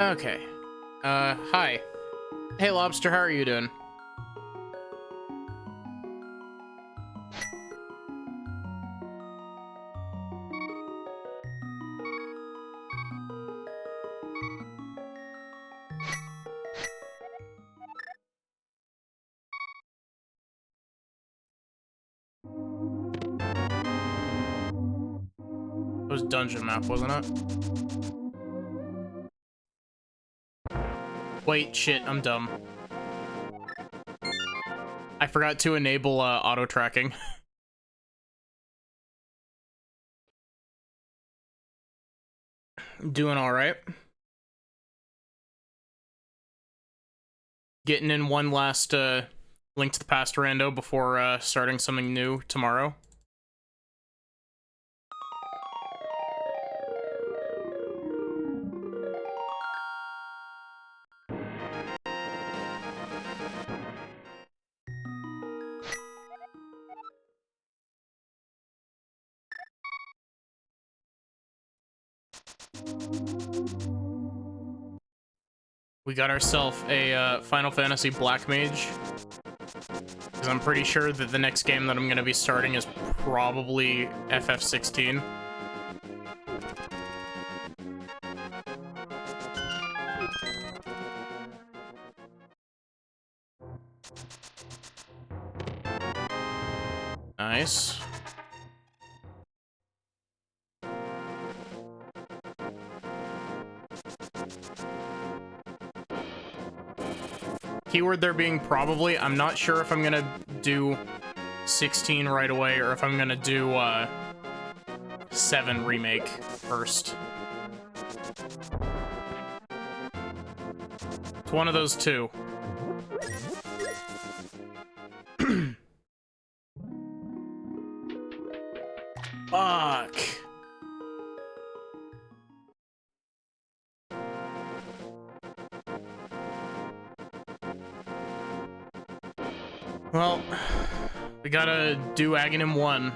Okay. Hi. Hey, Lobster, how are you doing? It was dungeon map, wasn't it? Wait, shit, I'm dumb. I forgot to enable auto tracking. Doing all right. Getting in one last Link to the Past rando before starting something new tomorrow. We got ourselves a Final Fantasy Black Mage. Because I'm pretty sure that the next game that I'm going to be starting is probably FF16. Nice. Keyword there being probably. I'm not sure if I'm gonna do 16 right away or if I'm gonna do 7 remake first. It's one of those two. Fuck. Well, we gotta do Aghanim 1.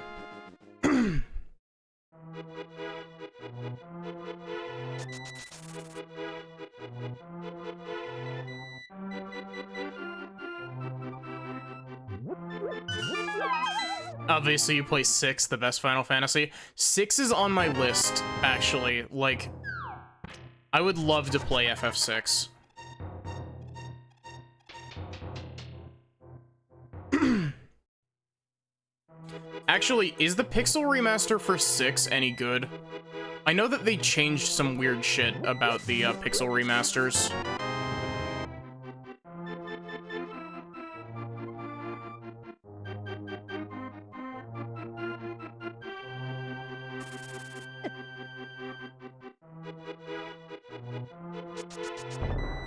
Obviously, you play 6, the best Final Fantasy. 6 is on my list, actually. Like, I would love to play FF6. Actually, is the pixel remaster for 6 any good? I know that they changed some weird shit about the pixel remasters.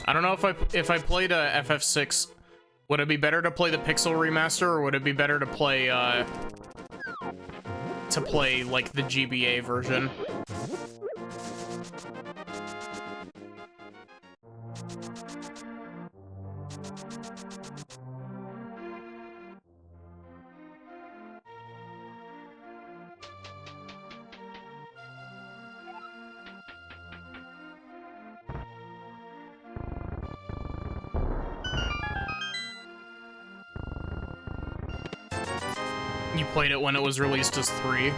I don't know if I played FF6, would it be better to play the pixel remaster or would it be better to play like the GBA version? You played it when it was released as 3.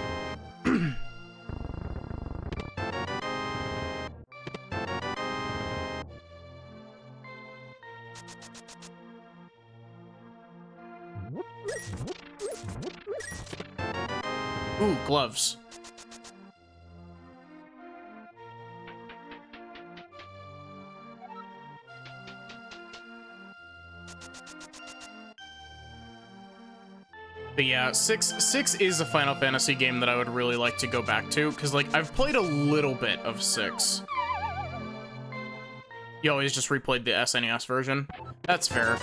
Ooh, gloves. But yeah, 6 is a Final Fantasy game that I would really like to go back to, because, like, I've played a little bit of 6. You always just replayed the SNES version. That's fair.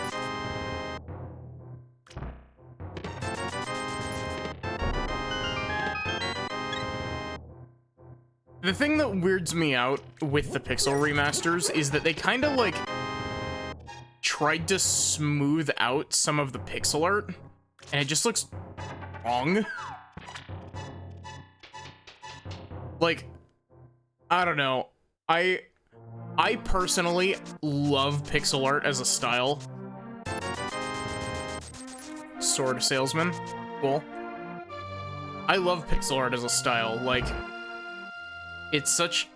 The thing that weirds me out with the pixel remasters is that they kind of, like, tried to smooth out some of the pixel art, and it just looks wrong. Like, I don't know. I personally love pixel art as a style. Sword salesman. Cool. I love pixel art as a style. Like, it's such...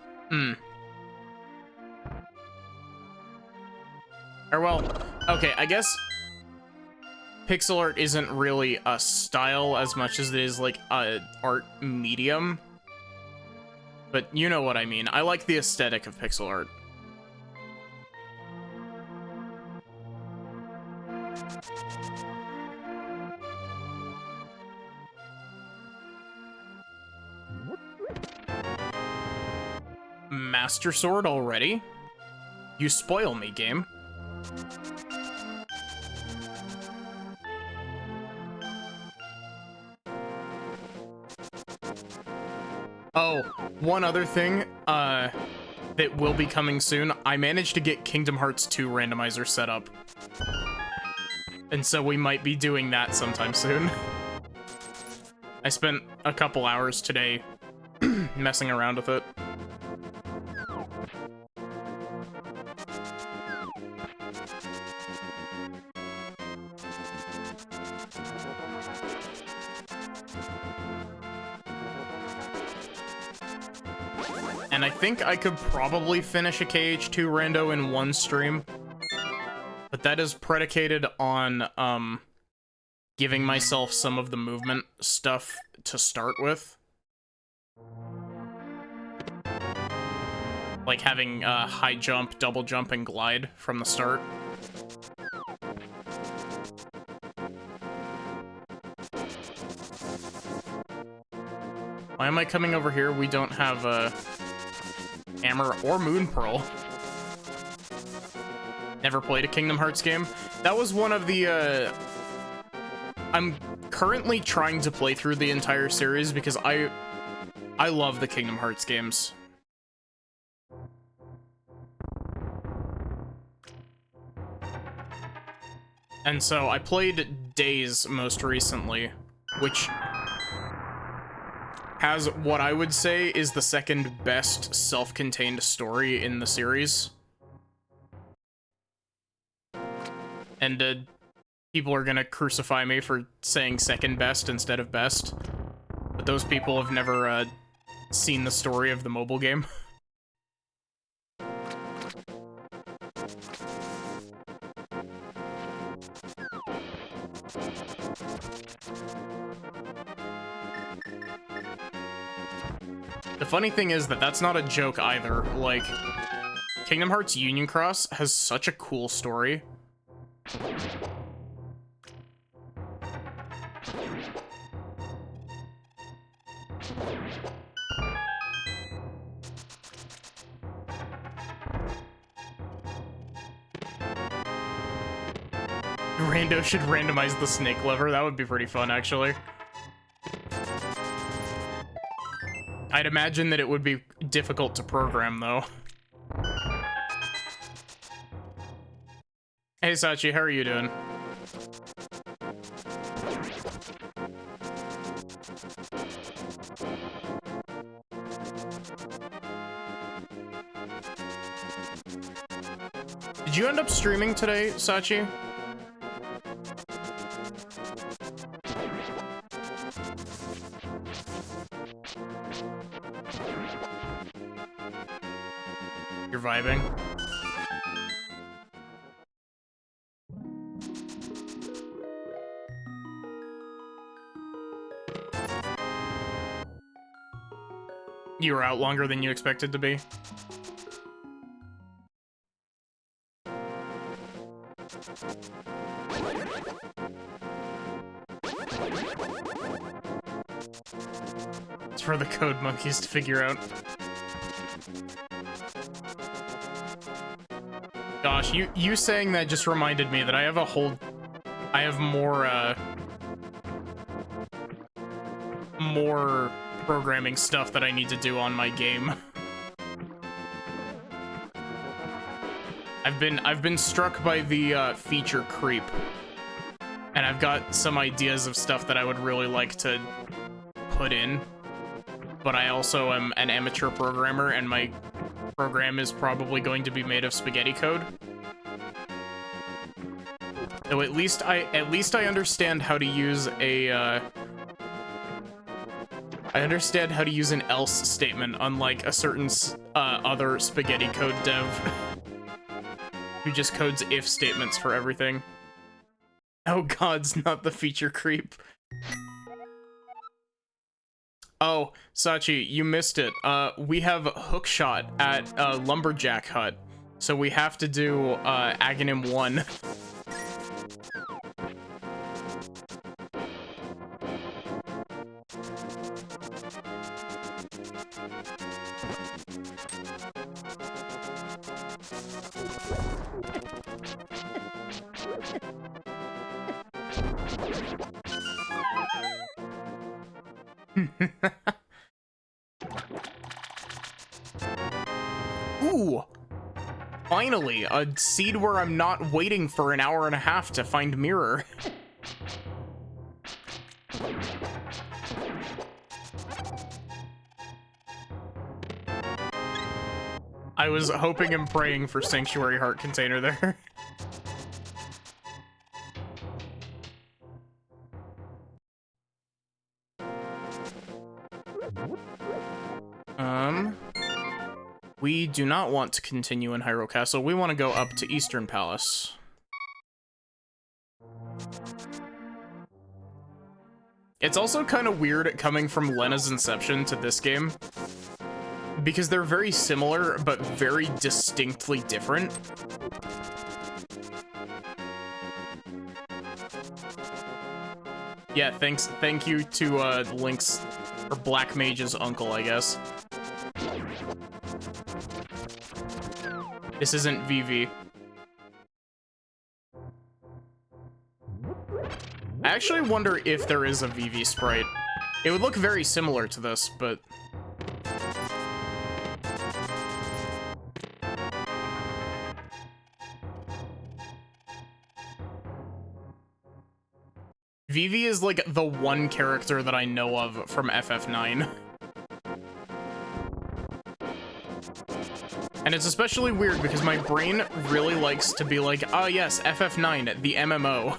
Or, well, okay, I guess pixel art isn't really a style as much as it is, like, a art medium. But you know what I mean. I like the aesthetic of pixel art. Master Sword already? You spoil me, game. Oh, one other thing, that will be coming soon. I managed to get Kingdom Hearts 2 randomizer set up. And so we might be doing that sometime soon. I spent a couple hours today messing around with it. And I think I could probably finish a KH2 rando in one stream. But that is predicated on, giving myself some of the movement stuff to start with. Like having, high jump, double jump, and glide from the start. Why am I coming over here? We don't have, Hammer or Moon Pearl. Never played a Kingdom Hearts game. That was one of the, I'm currently trying to play through the entire series because I love the Kingdom Hearts games. And so I played Days most recently, which has what I would say is the second best self-contained story in the series. And people are gonna crucify me for saying second best instead of best. But those people have never seen the story of the mobile game. The funny thing is that that's not a joke either. Like, Kingdom Hearts Union Cross has such a cool story. Rando should randomize the snake lever. That would be pretty fun, actually. I'd imagine that it would be difficult to program, though. Hey, Sachi, how are you doing? Did you end up streaming today, Sachi? You're vibing. You were out longer than you expected to be. It's for the code monkeys to figure out. Gosh, you saying that just reminded me that I have more programming stuff that I need to do on my game. I've been struck by the feature creep, and I've got some ideas of stuff that I would really like to put in, but I also am an amateur programmer, and my program is probably going to be made of spaghetti code. Though at least I understand how to use a I understand how to use an else statement, unlike a certain other spaghetti code dev who just codes if statements for everything. Oh gods, not the feature creep. Oh, Sachi, you missed it. We have hookshot at Lumberjack Hut, so we have to do Aghanim 1. Ooh! Finally, a seed where I'm not waiting for an hour and a half to find mirror. I was hoping and praying for Sanctuary Heart Container there. We do not want to continue in Hyrule Castle. We want to go up to Eastern Palace. It's also kind of weird coming from Lena's Inception to this game, because they're very similar, but very distinctly different. Yeah, thank you to Link's, or Black Mage's uncle, I guess. This isn't VV. I actually wonder if there is a VV sprite. It would look very similar to this, but... VV is like the one character that I know of from FF9. And it's especially weird because my brain really likes to be like, oh yes, FF9, the MMO.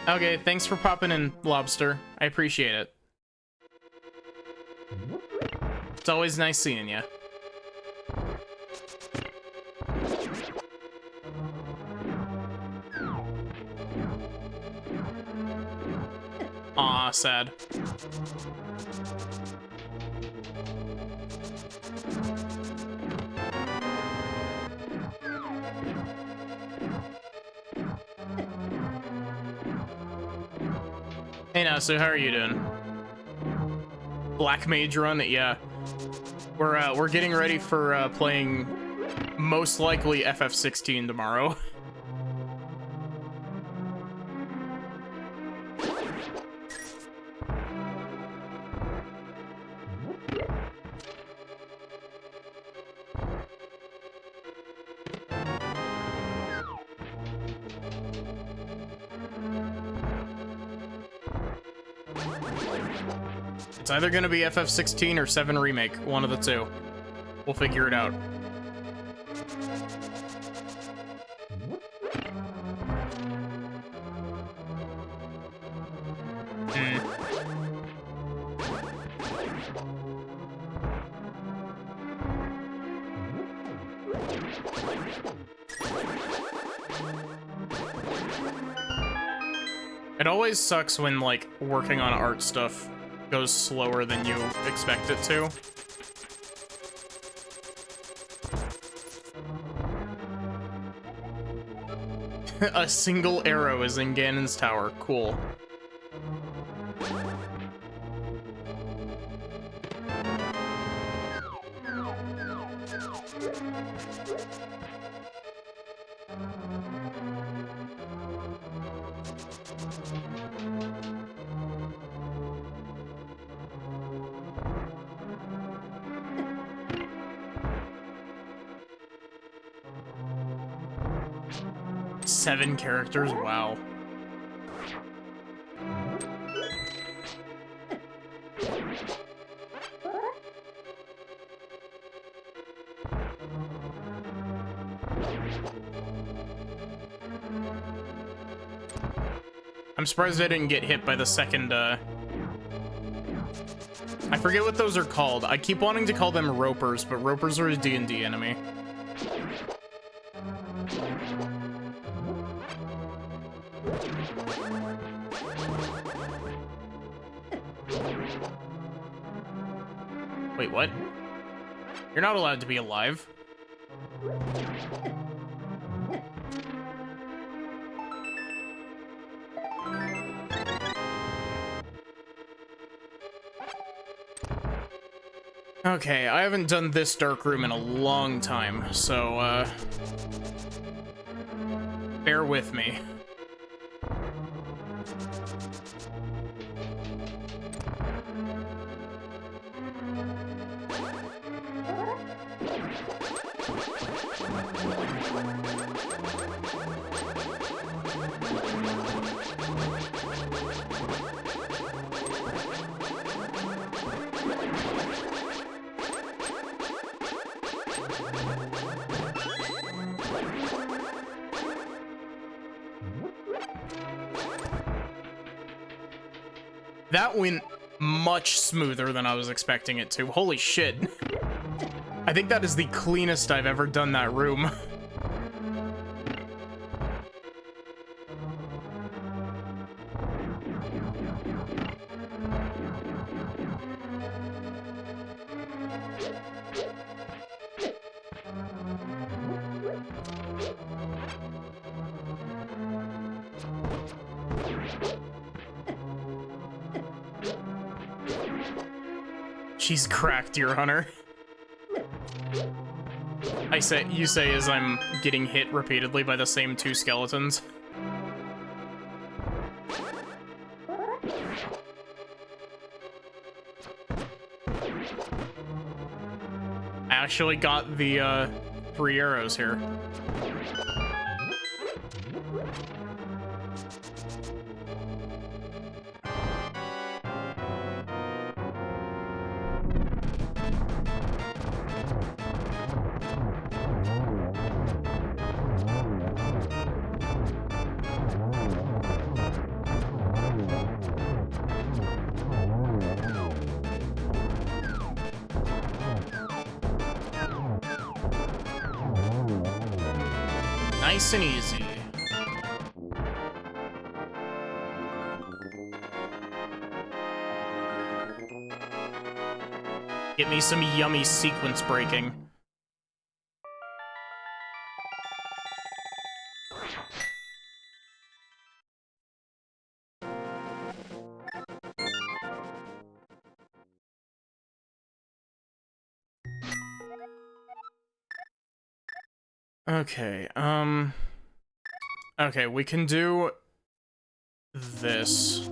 Okay, thanks for popping in, Lobster. I appreciate it. It's always nice seeing you. Aw, sad. Hey Nasu, how are you doing? Black Mage run? Yeah. We're getting ready for playing most likely FF16 tomorrow. It's either gonna be FF16 or 7 Remake, one of the two. We'll figure it out. It always sucks when, like, working on art stuff goes slower than you expect it to. A single arrow is in Ganon's tower. Cool. 7 characters? Wow. I'm surprised I didn't get hit by the second, I forget what those are called. I keep wanting to call them ropers, but ropers are a D&D enemy. Wait, what? You're not allowed to be alive. Okay, I haven't done this dark room in a long time, so, bear with me. That went much smoother than I was expecting it to. Holy shit. I think that is the cleanest I've ever done that room. She's cracked, Deer Hunter. You say as I'm getting hit repeatedly by the same 2 skeletons. I actually got the 3 arrows here. Nice and easy. Get me some yummy sequence breaking. Okay, okay, we can do this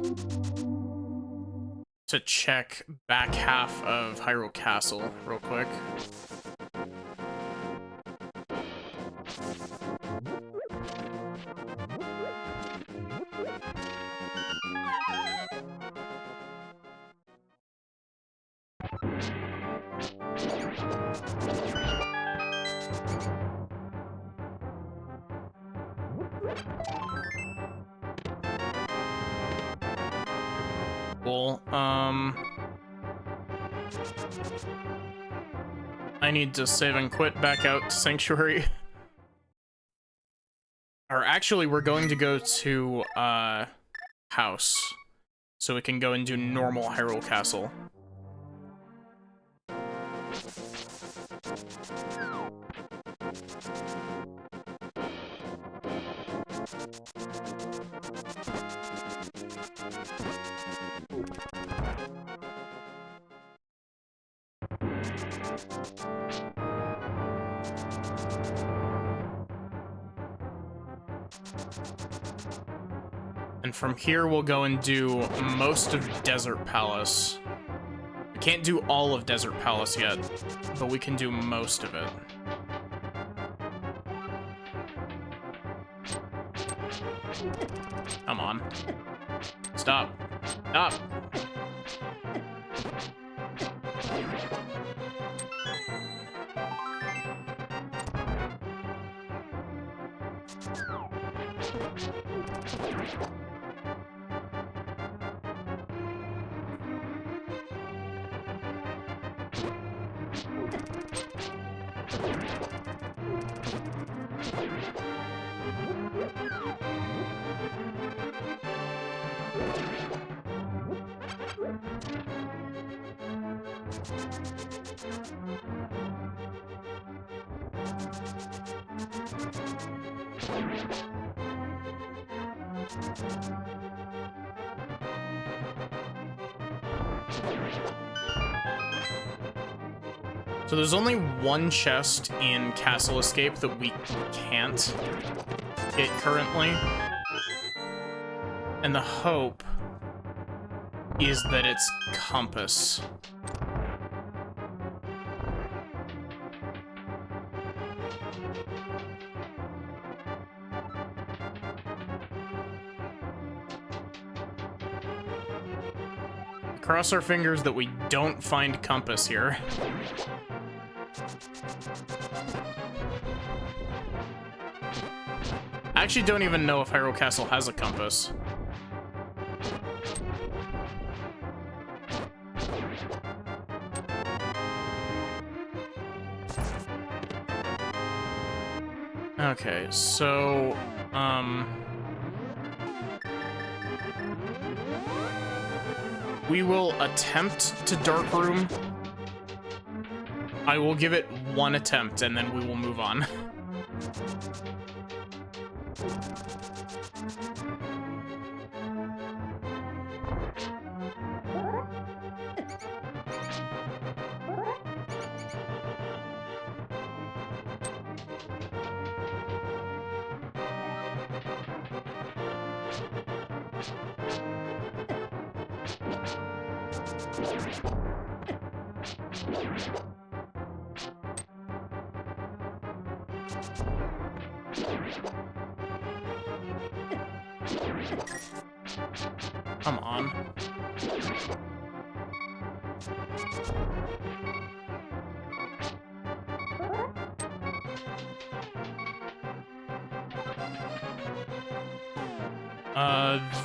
to check back half of Hyrule Castle real quick. Cool. I need to save and quit back out to Sanctuary. Or actually, we're going to go to, House. So we can go and do normal Hyrule Castle. And from here, we'll go and do most of Desert Palace. We can't do all of Desert Palace yet, but we can do most of it. Come on. Stop. Stop. So there's only one chest in Castle Escape that we can't get currently. And the hope is that it's Compass. Cross our fingers that we don't find Compass here. I actually don't even know if Hyrule Castle has a compass. Okay, so, we will attempt to Dark Room. I will give it one attempt, and then we will move on. Come on.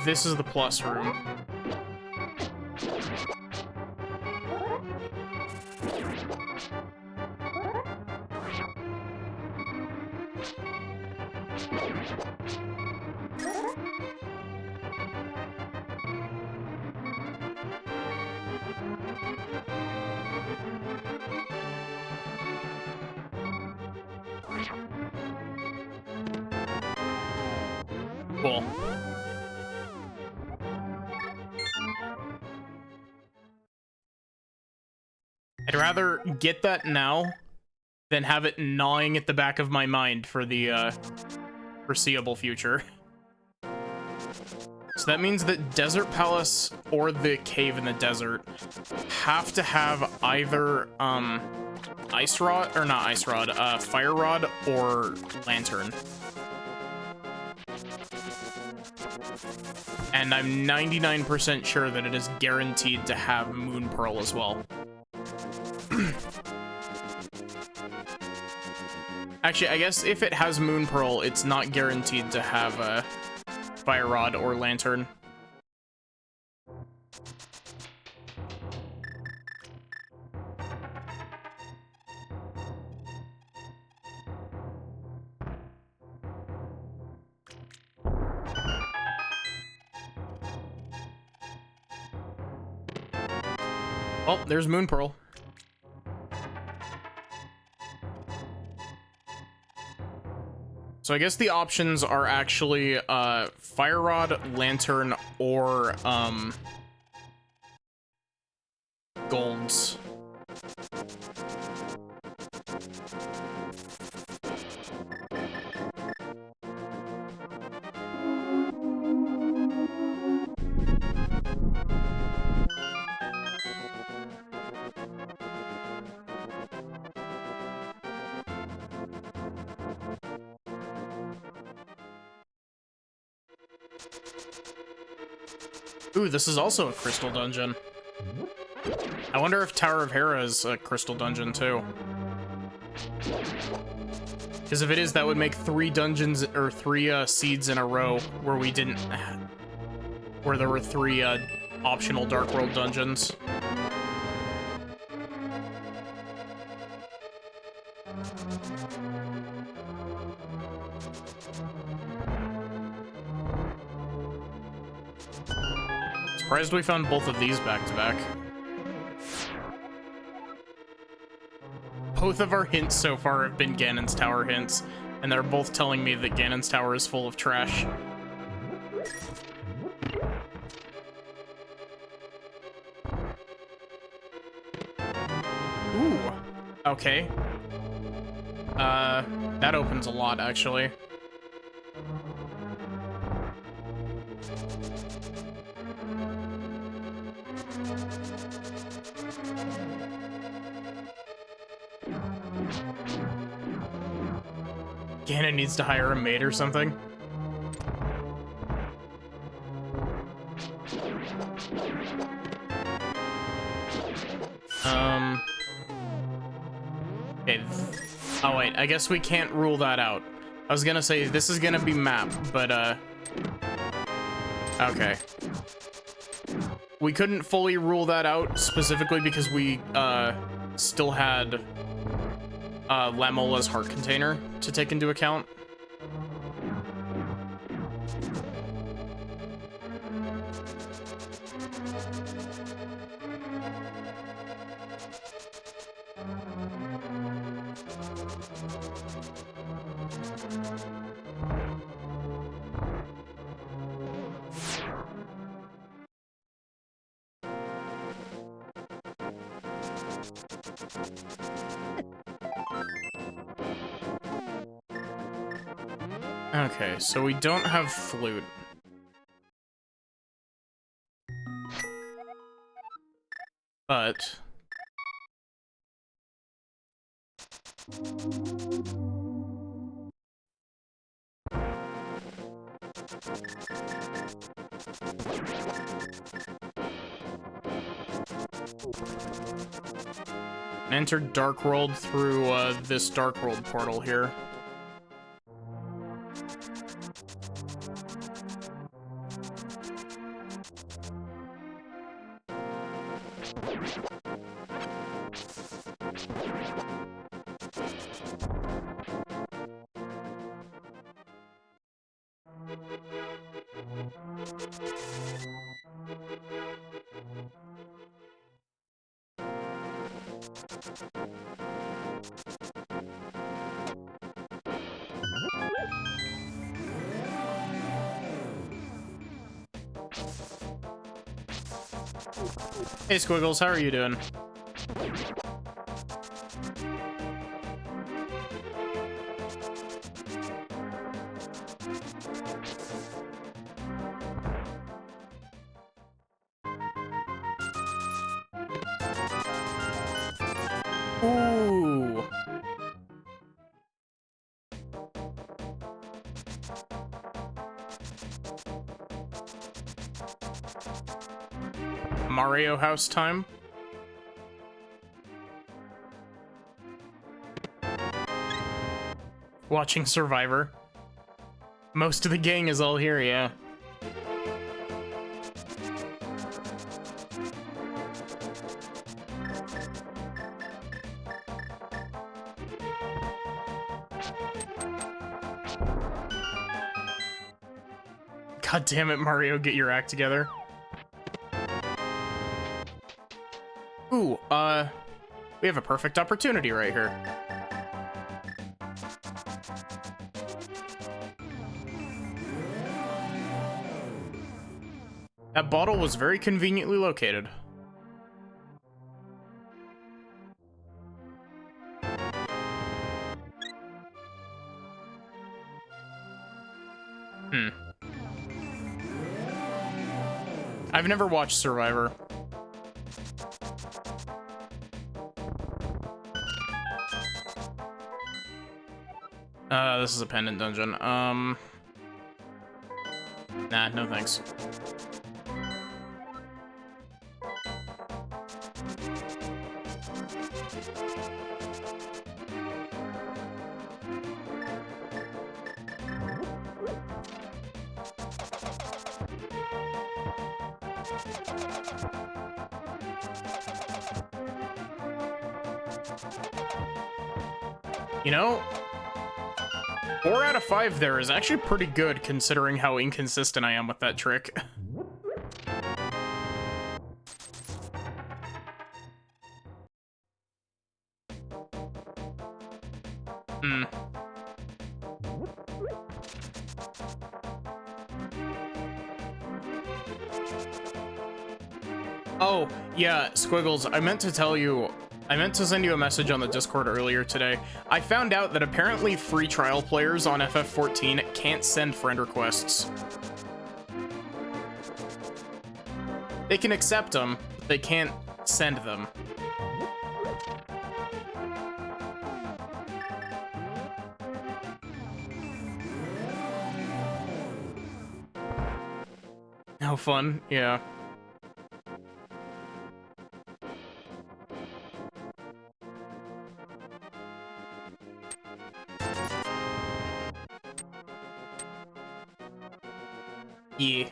This is the plus room. Cool. I'd rather get that now than have it gnawing at the back of my mind for the foreseeable future. So that means that Desert Palace or the Cave in the Desert have to have either Ice Rod, or not Ice Rod, Fire Rod or Lantern. And I'm 99% sure that it is guaranteed to have Moon Pearl as well. Actually, I guess if it has Moon Pearl, it's not guaranteed to have a Fire Rod or Lantern. Oh, there's Moon Pearl. So I guess the options are actually Fire Rod, Lantern, or Golds. Ooh, this is also a crystal dungeon. I wonder if Tower of Hera is a crystal dungeon too. Because if it is, that would make 3 dungeons or 3 seeds in a row where we didn't, where there were 3 optional Dark World dungeons. Surprised we found both of these back to back. Both of our hints so far have been Ganon's Tower hints, and they're both telling me that Ganon's Tower is full of trash. Ooh, okay. That opens a lot, actually. Ganon needs to hire a maid or something. Okay. Oh wait, I guess we can't rule that out. I was gonna say this is gonna be map, but okay. We couldn't fully rule that out specifically because we still had Lamola's heart container to take into account. Okay, so we don't have flute. But enter Dark World through this Dark World portal here. Hey Squiggles, how are you doing? Ooh. Mario House time. Watching Survivor. Most of the gang is all here, yeah. God damn it, Mario, get your act together. Ooh, we have a perfect opportunity right here. That bottle was very conveniently located. I've never watched Survivor. This is a pendant dungeon. Nah, no thanks. You know, 4 out of 5 there is actually pretty good considering how inconsistent I am with that trick. Hmm. Oh, yeah, Squiggles, I meant to tell you, I meant to send you a message on the Discord earlier today. I found out that apparently free trial players on FF14 can't send friend requests. They can accept them, but they can't send them. How fun, yeah. Yeah.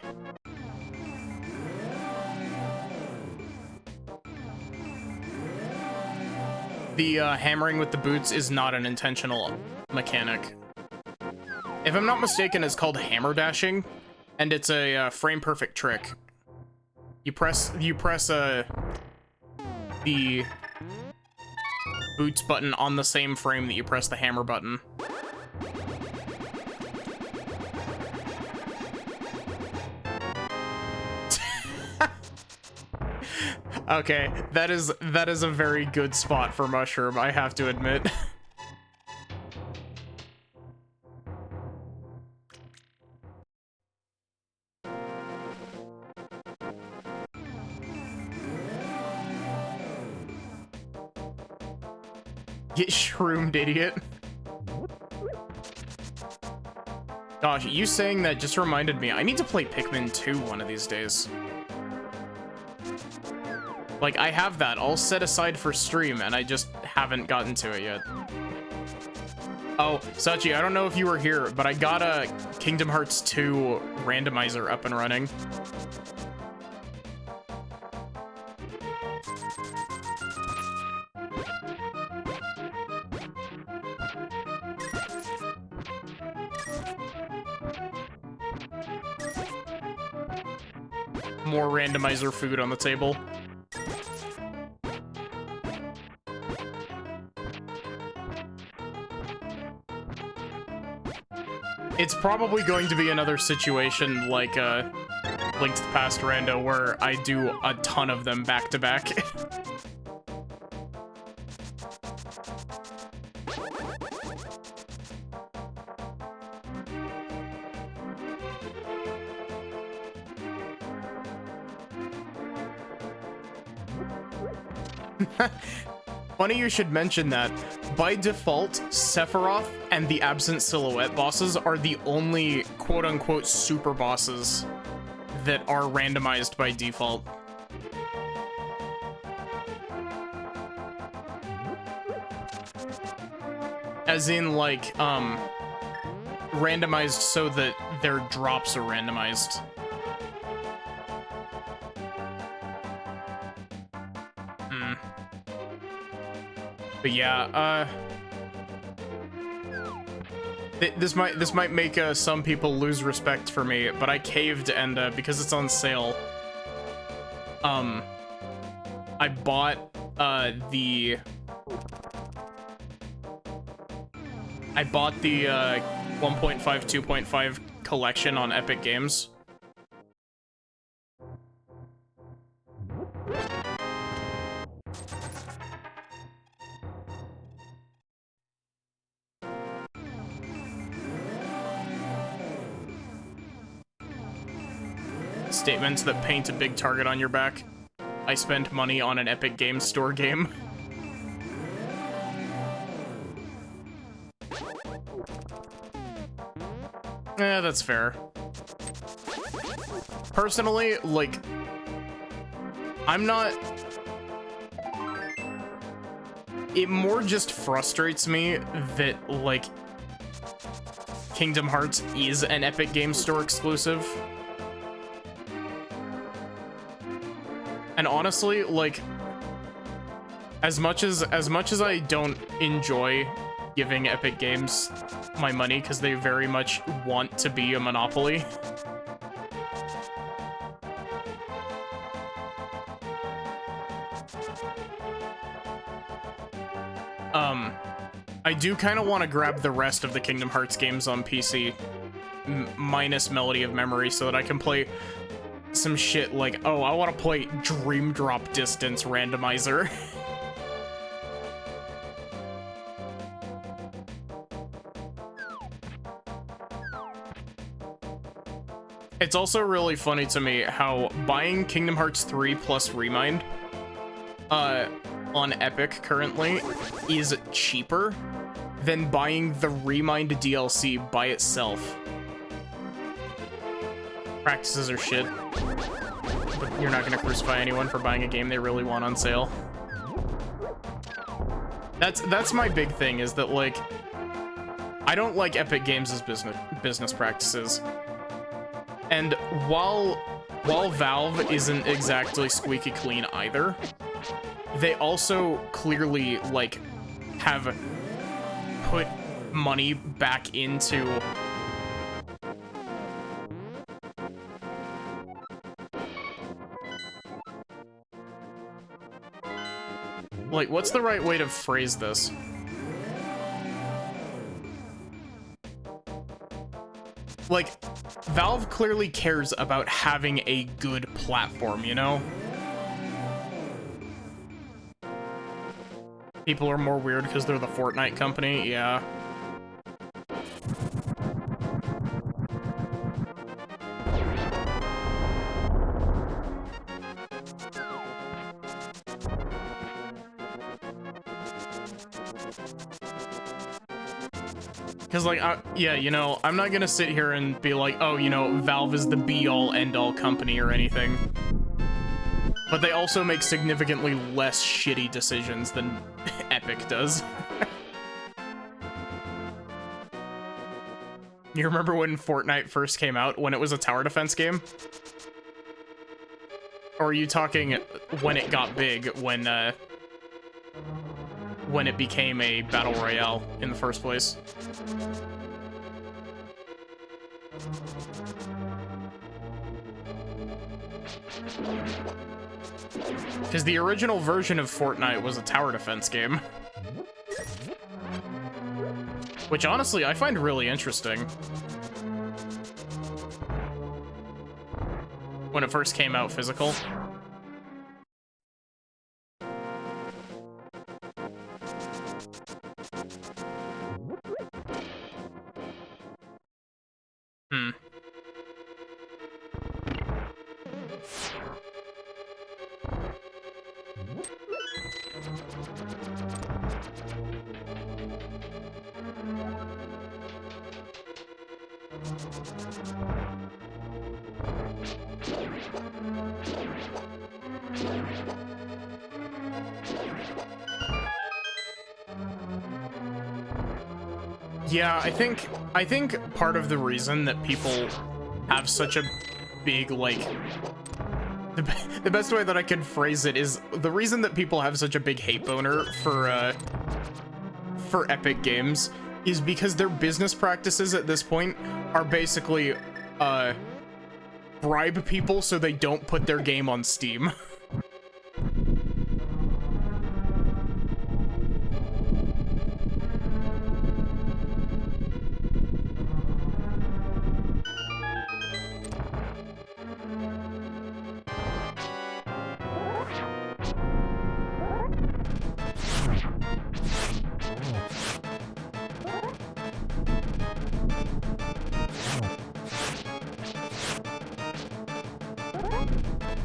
The hammering with the boots is not an intentional mechanic. If I'm not mistaken, it's called hammer dashing, and it's a frame perfect trick. You press the boots button on the same frame that you press the hammer button. Okay, that is a very good spot for Mushroom, I have to admit. Get shroomed, idiot. Gosh, you saying that just reminded me, I need to play Pikmin 2 one of these days. Like, I have that all set aside for stream, and I just haven't gotten to it yet. Oh, Sachi, I don't know if you were here, but I got a Kingdom Hearts 2 randomizer up and running. More randomizer food on the table. It's probably going to be another situation like Link to the Past Rando where I do a ton of them back to back. Funny you should mention that. By default, Sephiroth and the Absent Silhouette bosses are the only quote-unquote super bosses that are randomized by default. As in, like, randomized so that their drops are randomized. But yeah, this might make some people lose respect for me, but I caved, and because it's on sale, I bought the 1.5 2.5 collection on Epic Games. Statements that paint a big target on your back. I spent money on an Epic Games Store game. Yeah, that's fair. personally, like, I'm not... It more just frustrates me that, like, Kingdom Hearts is an Epic Games Store exclusive. And honestly, like, as much as I don't enjoy giving Epic Games my money because they very much want to be a monopoly, I do kind of want to grab the rest of the Kingdom Hearts games on PC, minus Melody of Memory, so that I can play some shit like, oh, I want to play Dream Drop Distance Randomizer. It's also really funny to me how buying Kingdom Hearts 3 plus Remind on Epic currently is cheaper than buying the Remind DLC by itself. Practices are shit, but you're not gonna crucify anyone for buying a game they really want on sale. That's my big thing, is that, like, I don't like Epic Games' business practices. And while Valve isn't exactly squeaky clean either, they also clearly, like, have put money back into like, what's the right way to phrase this? Like, Valve clearly cares about having a good platform, you know? People are more weird because they're the Fortnite company, yeah. Because, like, yeah, you know, I'm not gonna sit here and be like, oh, you know, Valve is the be-all, end-all company or anything. But they also make significantly less shitty decisions than Epic does. You remember when Fortnite first came out, when it was a tower defense game? Or are you talking when it got big, when it became a battle royale in the first place? Because the original version of Fortnite was a tower defense game. Which, honestly, I find really interesting. When it first came out physical. Yeah, I think part of the reason that people have such a big, like, the best way that I could phrase it is the reason that people have such a big hate boner for Epic Games is because their business practices at this point are basically bribe people so they don't put their game on Steam.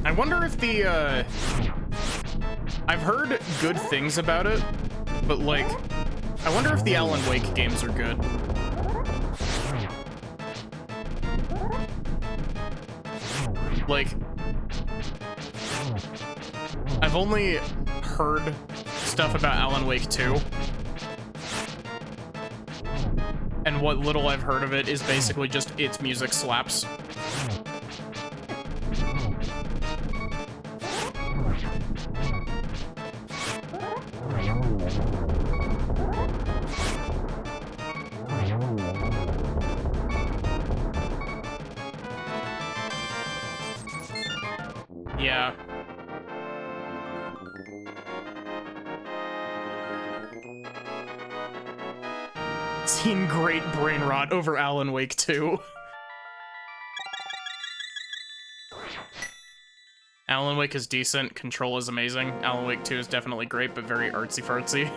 I wonder if the, I've heard good things about it, but, like, I wonder if the Alan Wake games are good. Like, I've only heard stuff about Alan Wake 2. And what little I've heard of it is basically just its music slaps. Yeah. Seen great brain rot over Alan Wake 2. Alan Wake is decent, Control is amazing. Alan Wake 2 is definitely great, but very artsy-fartsy.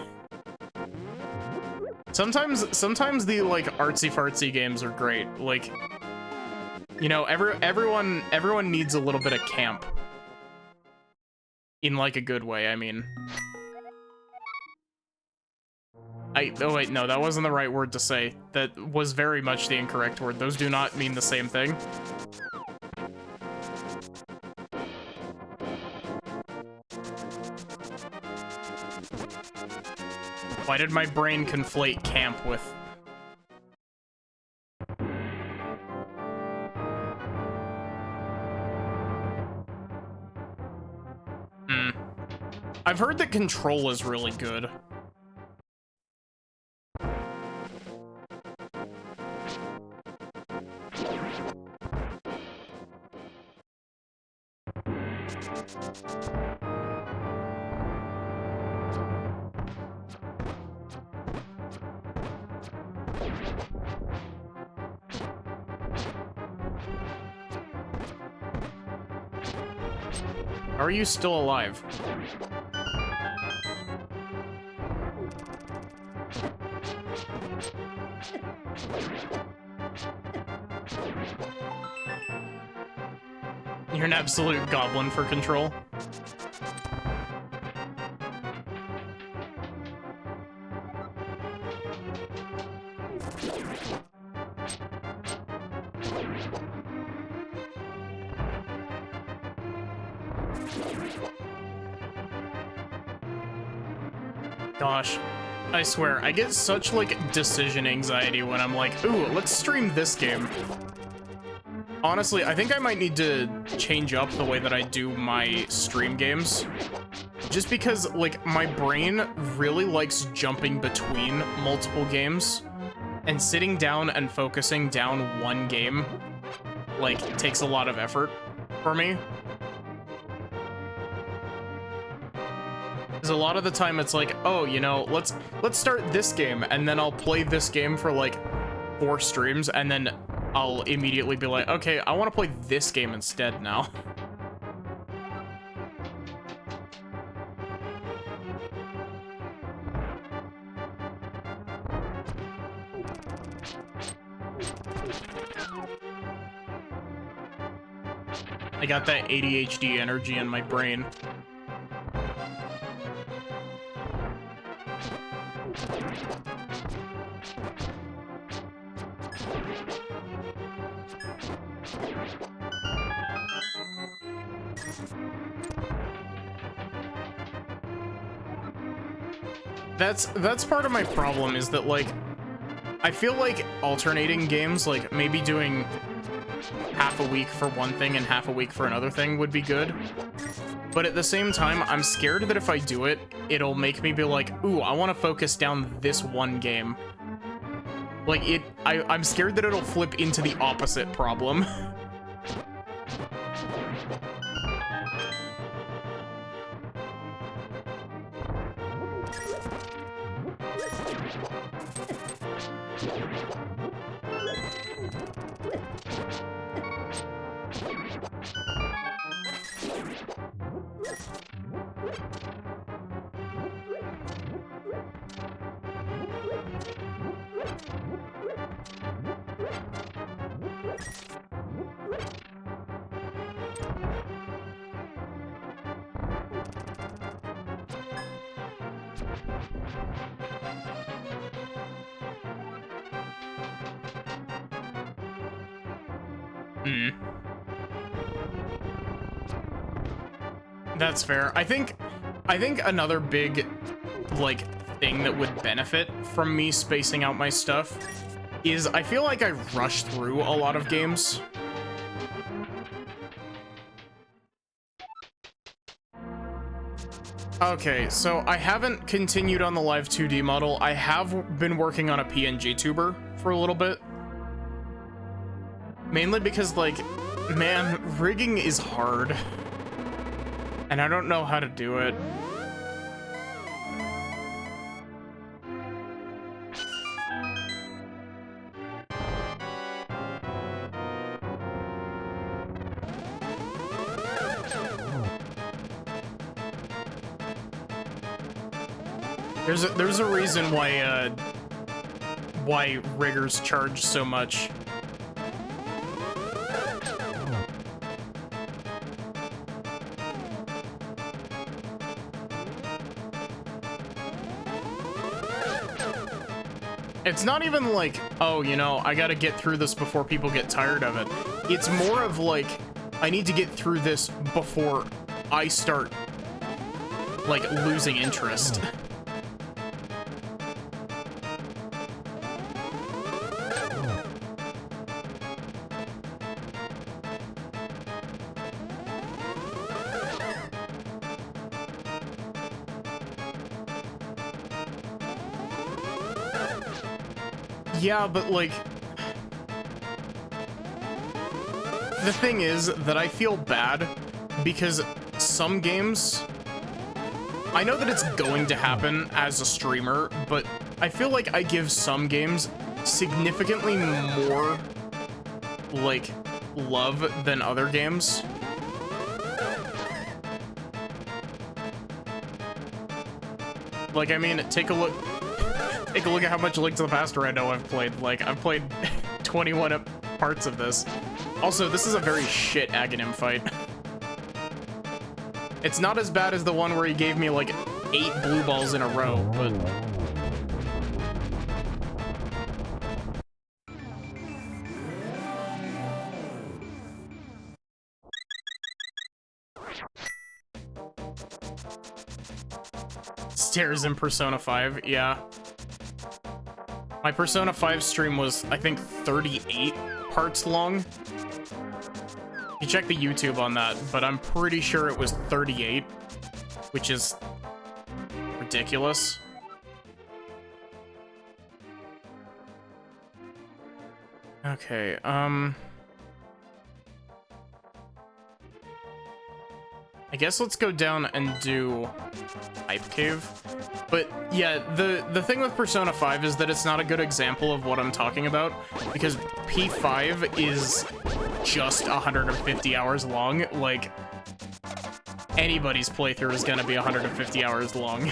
Sometimes the, like, artsy-fartsy games are great. Like, you know, everyone needs a little bit of camp. In, like, a good way, I mean. Oh wait, no, that wasn't the right word to say. That was very much the incorrect word. Those do not mean the same thing. Why did my brain conflate camp with... I've heard that Control is really good. Are you still alive? You're an absolute goblin for Control. Gosh, I swear, I get such, like, decision anxiety when I'm like, ooh, let's stream this game. Honestly, I think I might need to change up the way that I do my stream games. Just because, like, my brain really likes jumping between multiple games. And sitting down and focusing down one game, like, takes a lot of effort for me. Because a lot of the time it's like, oh, you know, let's start this game, and then I'll play this game for, like, 4 streams, and then I'll immediately be like, okay, I want to play this game instead now. I got that ADHD energy in my brain. That's part of my problem, is that, like, I feel like alternating games, like maybe doing half a week for one thing and half a week for another thing would be good. But at the same time, I'm scared that if I do it, it'll make me be like, ooh, I want to focus down this one game. Like, I'm scared that it'll flip into the opposite problem. That's fair. I think another big, like, thing that would benefit from me spacing out my stuff is I feel like I rush through a lot of games. Okay, so I haven't continued on the live 2D model. I have been working on a PNG tuber for a little bit. Mainly because, like, man, rigging is hard. And I don't know how to do it. There's a reason why riggers charge so much. It's not even like, oh, you know, I gotta get through this before people get tired of it. It's more of like, I need to get through this before I start, like, losing interest. Yeah, but, like, the thing is that I feel bad because some games, I know that it's going to happen as a streamer, but I feel like I give some games significantly more, like, love than other games. Like, I mean, take a look at how much Link to the Past Rando I've played. Like, I've played 21 parts of this. Also, this is a very shit Aghanim fight. It's not as bad as the one where he gave me, like, 8 blue balls in a row, but... Stairs in Persona 5, yeah. My Persona 5 stream was, I think, 38 parts long. You check the YouTube on that, but I'm pretty sure it was 38, which is ridiculous. Okay, I guess let's go down and do Hype Cave. But yeah, the thing with Persona 5 is that it's not a good example of what I'm talking about, because P5 is just 150 hours long. Like, anybody's playthrough is gonna be 150 hours long.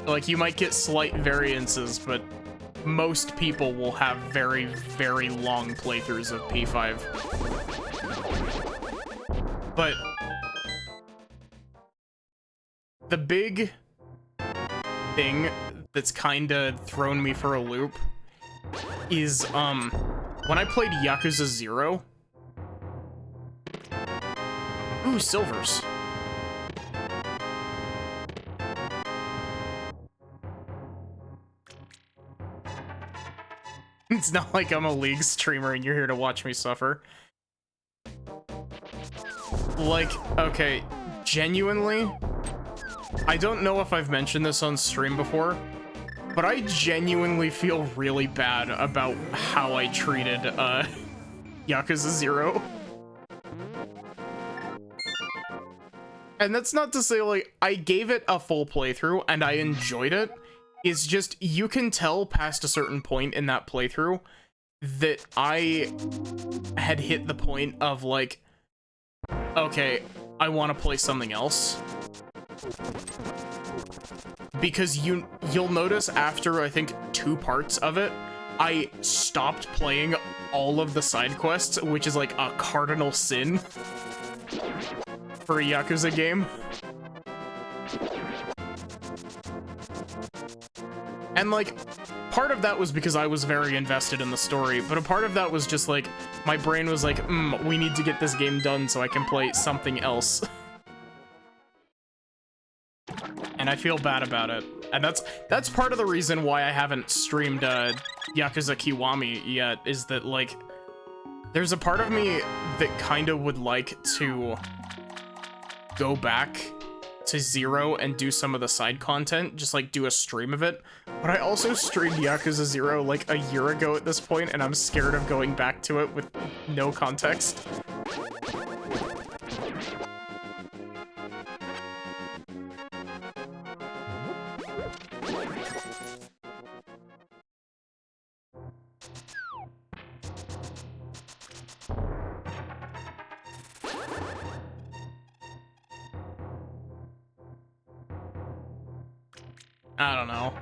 Like, you might get slight variances, but most people will have very, very long playthroughs of P5. But the big thing that's kinda thrown me for a loop is, when I played Yakuza 0... Ooh, silvers. It's not like I'm a League streamer and you're here to watch me suffer. Like, okay, genuinely... I don't know if I've mentioned this on stream before, but I genuinely feel really bad about how I treated, Yakuza 0. And that's not to say, like, I gave it a full playthrough and I enjoyed it. It's just, you can tell past a certain point in that playthrough that I had hit the point of, like, okay, I want to play something else. Because you'll notice after, I think, 2 parts of it, I stopped playing all of the side quests, which is like a cardinal sin for a Yakuza game. And like, part of that was because I was very invested in the story, but a part of that was just like, my brain was like, we need to get this game done so I can play something else. And I feel bad about it. And that's part of the reason why I haven't streamed Yakuza Kiwami yet, is that, like, there's a part of me that kind of would like to go back to 0 and do some of the side content, just like do a stream of it. But I also streamed Yakuza 0 like a year ago at this point, and I'm scared of going back to it with no context. I don't know.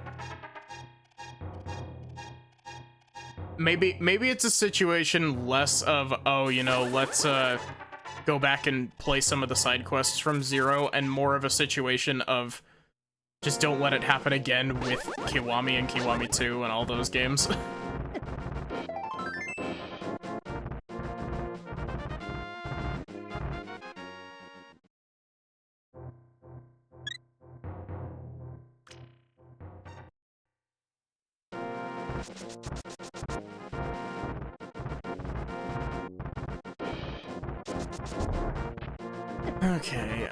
Maybe it's a situation less of, oh, you know, let's go back and play some of the side quests from 0, and more of a situation of just don't let it happen again with Kiwami and Kiwami 2 and all those games. Okay,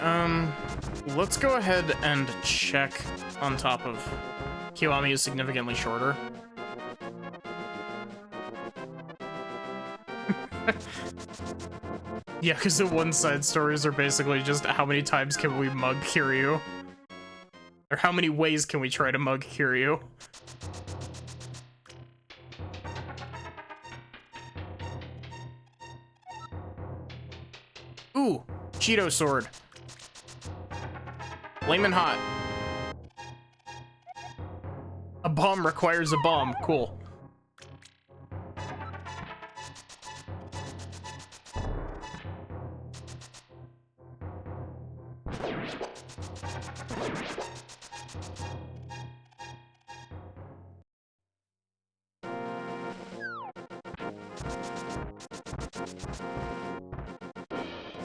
let's go ahead and check on top of Kiwami is significantly shorter. Yeah, because the one-side stories are basically just how many times can we mug Kiryu? Or how many ways can we try to mug Kiryu? Ooh, Cheeto sword. Flamin' hot. A bomb requires a bomb. Cool.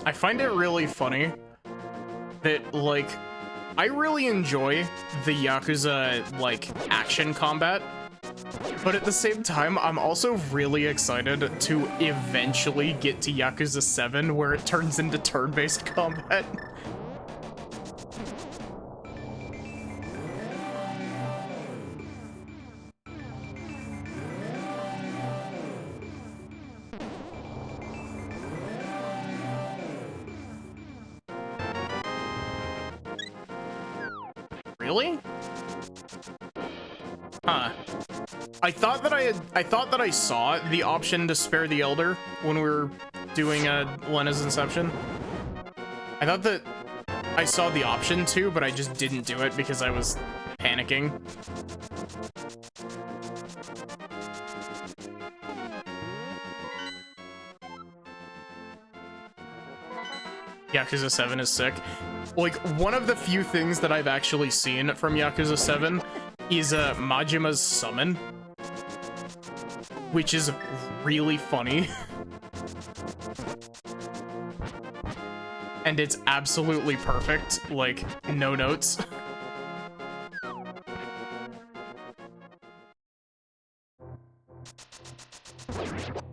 I find it really funny that, like, I really enjoy the Yakuza, like, action combat, but at the same time, I'm also really excited to eventually get to Yakuza 7, where it turns into turn-based combat. Really? Huh. I thought that I saw the option to spare the Elder when we were doing Lena's Inception. I thought that I saw the option to, but I just didn't do it because I was panicking. Yakuza 7 is sick. Like, one of the few things that I've actually seen from Yakuza 7 is Majima's summon, which is really funny. And it's absolutely perfect, like, no notes.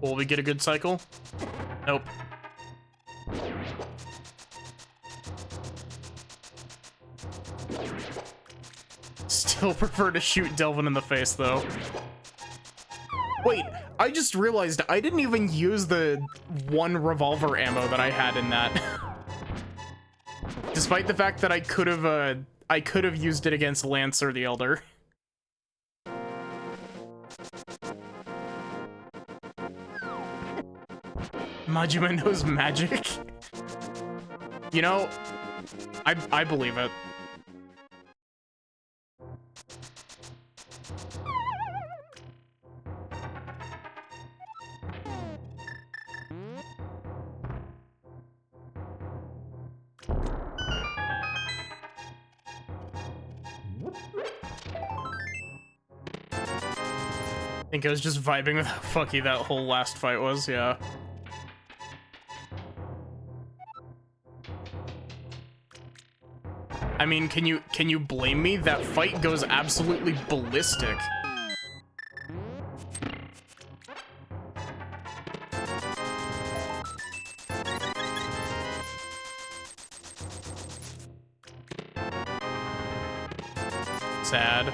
Will we get a good cycle? Nope. Still prefer to shoot Delvin in the face, though. Wait, I just realized I didn't even use the one revolver ammo that I had in that. Despite the fact that I could have used it against Lance or the Elder. Majima knows magic. You know, I believe it. think I was just vibing with how fucky that whole last fight was, yeah. I mean, can you blame me? That fight goes absolutely ballistic. Sad.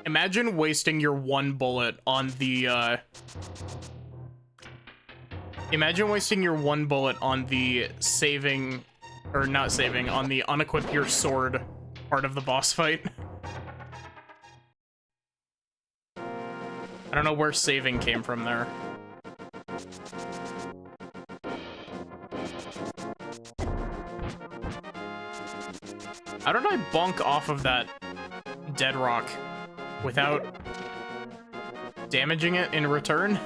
Imagine wasting your one bullet on the, Imagine wasting your one bullet on the saving, or not saving, on the unequip your sword part of the boss fight. I don't know where saving came from there. How did I bonk off of that dead rock without damaging it in return?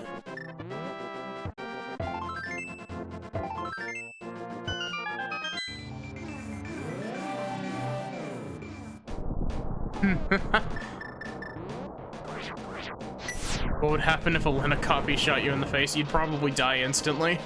What would happen if a Lena copy shot you in the face? You'd probably die instantly.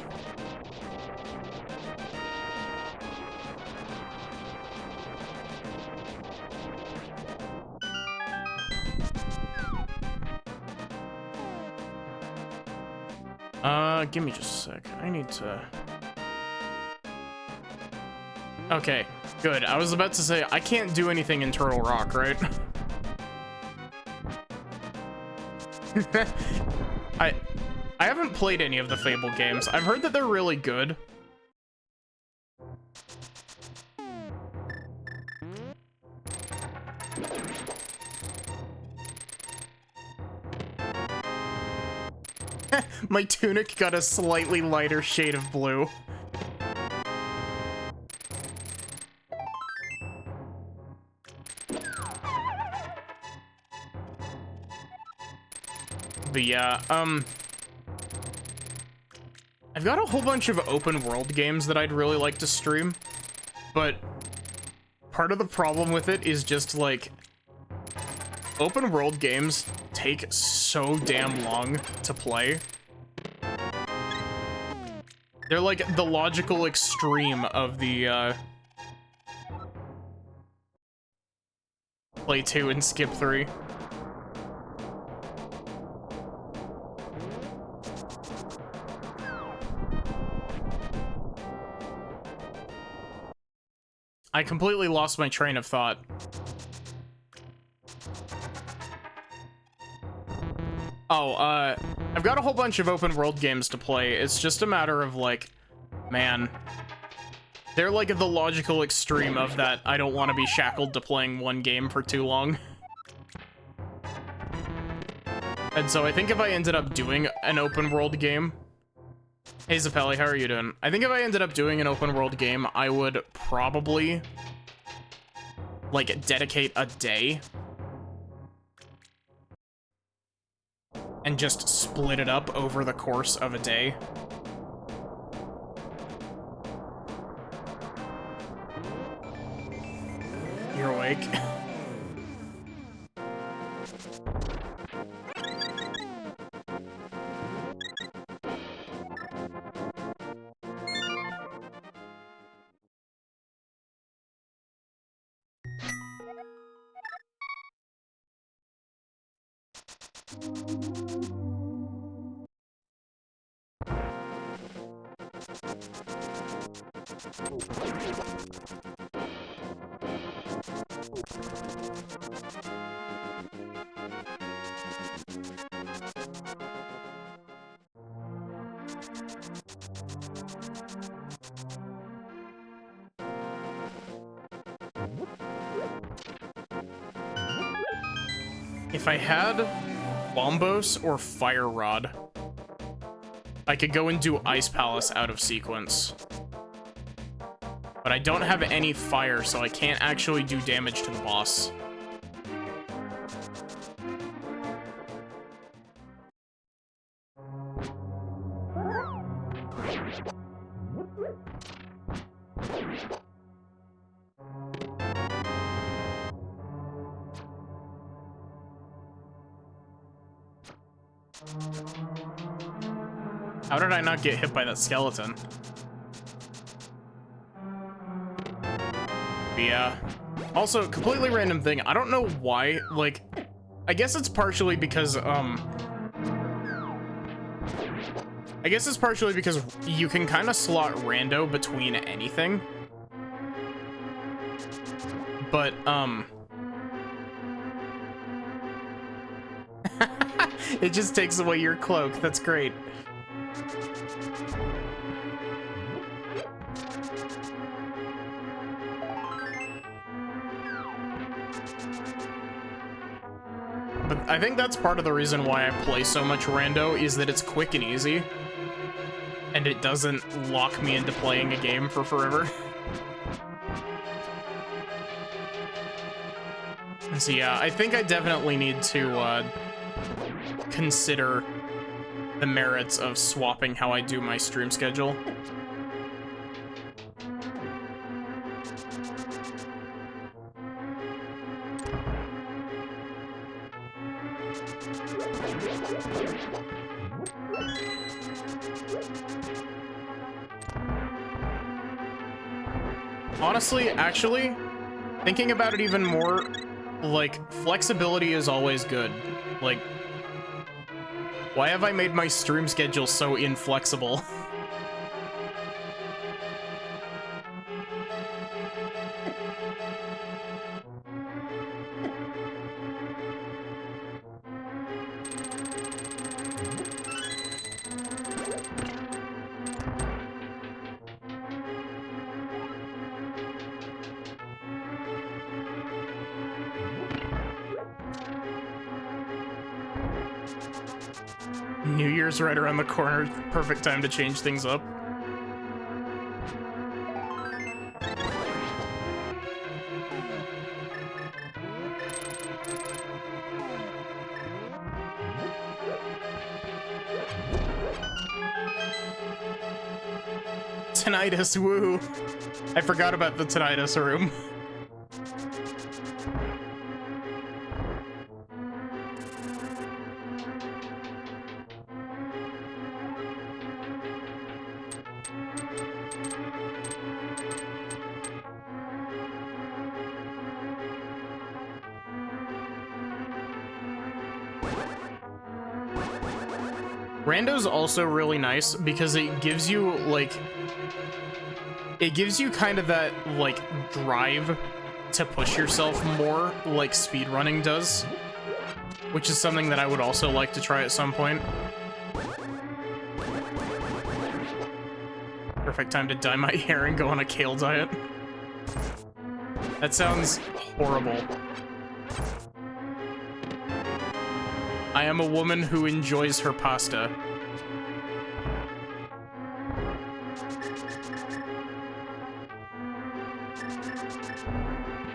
Give me just a sec. I need to... Okay, good. I was about to say, I can't do anything in Turtle Rock, right? I haven't played any of the Fable games. I've heard that they're really good. My tunic got a slightly lighter shade of blue. But yeah, I've got a whole bunch of open world games that I'd really like to stream, but part of the problem with it is just like open world games take so damn long to play. They're like the logical extreme of the play 2 and skip 3. I completely lost my train of thought. Oh, I've got a whole bunch of open world games to play. It's just a matter of like, man, they're like the logical extreme of that. I don't want to be shackled to playing one game for too long. And so I think if I ended up doing an open world game, hey Zappelli, how are you doing? I think if I ended up doing an open world game, I would probably like dedicate a day and just split it up over the course of a day. You're awake. If I had Bombos or Fire Rod, I could go and do Ice Palace out of sequence. But I don't have any fire, so I can't actually do damage to the boss. How did I not get hit by that skeleton? Yeah. Also, completely random thing. I don't know why, like, I guess it's partially because, you can kind of slot rando between anything. But, it just takes away your cloak. That's great. But I think that's part of the reason why I play so much rando, is that it's quick and easy. And it doesn't lock me into playing a game for forever. And so yeah, I think I definitely need to consider the merits of swapping how I do my stream schedule. Honestly, actually, thinking about it even more, like, flexibility is always good. Like, why have I made my stream schedule so inflexible? New Year's right around the corner. Perfect time to change things up. Tinnitus, woo! I forgot about the tinnitus room. Rando's also really nice because it gives you, like, kind of that, like, drive to push yourself more, like speedrunning does, which is something that I would also like to try at some point. Perfect time to dye my hair and go on a kale diet. That sounds horrible. I am a woman who enjoys her pasta.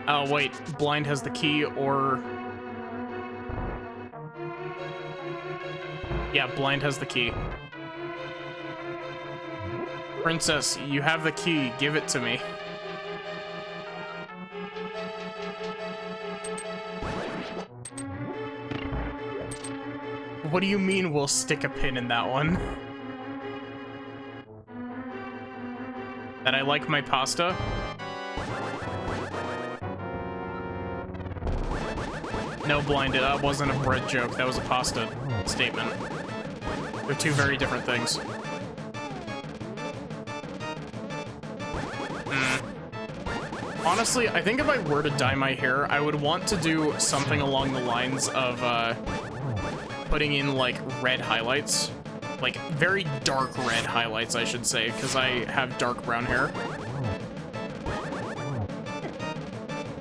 Oh, wait. Blind has the key, or... Yeah, Blind has the key. Princess, you have the key. Give it to me. What do you mean we'll stick a pin in that one? That I like my pasta? No, Blind, that wasn't a bread joke. That was a pasta statement. They're two very different things. Honestly, I think if I were to dye my hair, I would want to do something along the lines of, putting in, like, red highlights. Like, very dark red highlights, I should say, because I have dark brown hair.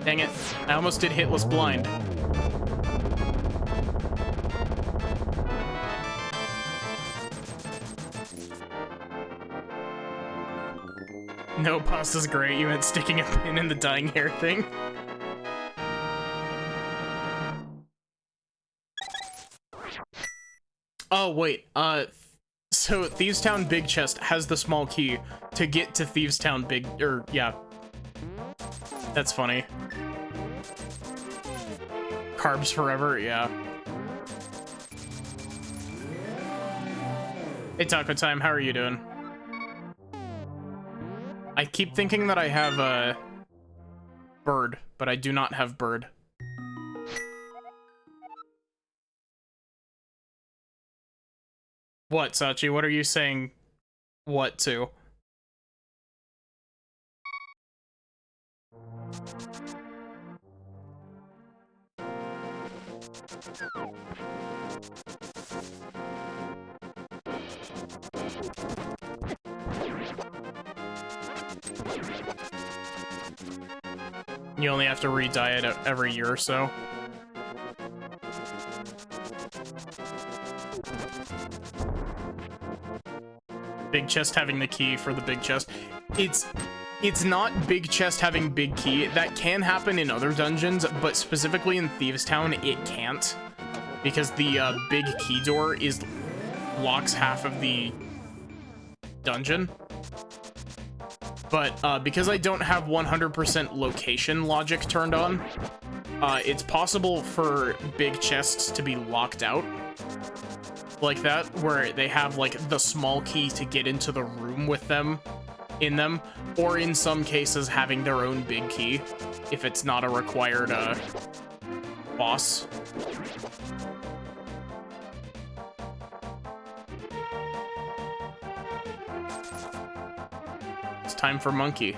Dang it. I almost did hitless Blind. No, pasta's great. You meant sticking a pin in the dyeing hair thing. Oh, wait. So Thieves Town Big Chest has the small key to get to Thieves Town Big... yeah. That's funny. Carbs forever, yeah. Hey, Taco Time, how are you doing? I keep thinking that I have, Bird, but I do not have Bird. What, Sachi? What are you saying what to? You only have to re-dye it every year or so. Big chest having the key for the big chest. It's not big chest having big key. That can happen in other dungeons, but specifically in Thieves Town, it can't. Because the big key door locks half of the dungeon. But because I don't have 100% location logic turned on, it's possible for big chests to be locked out like that, where they have like the small key to get into the room with them in them, or in some cases having their own big key if it's not a required boss. It's time for Monkey.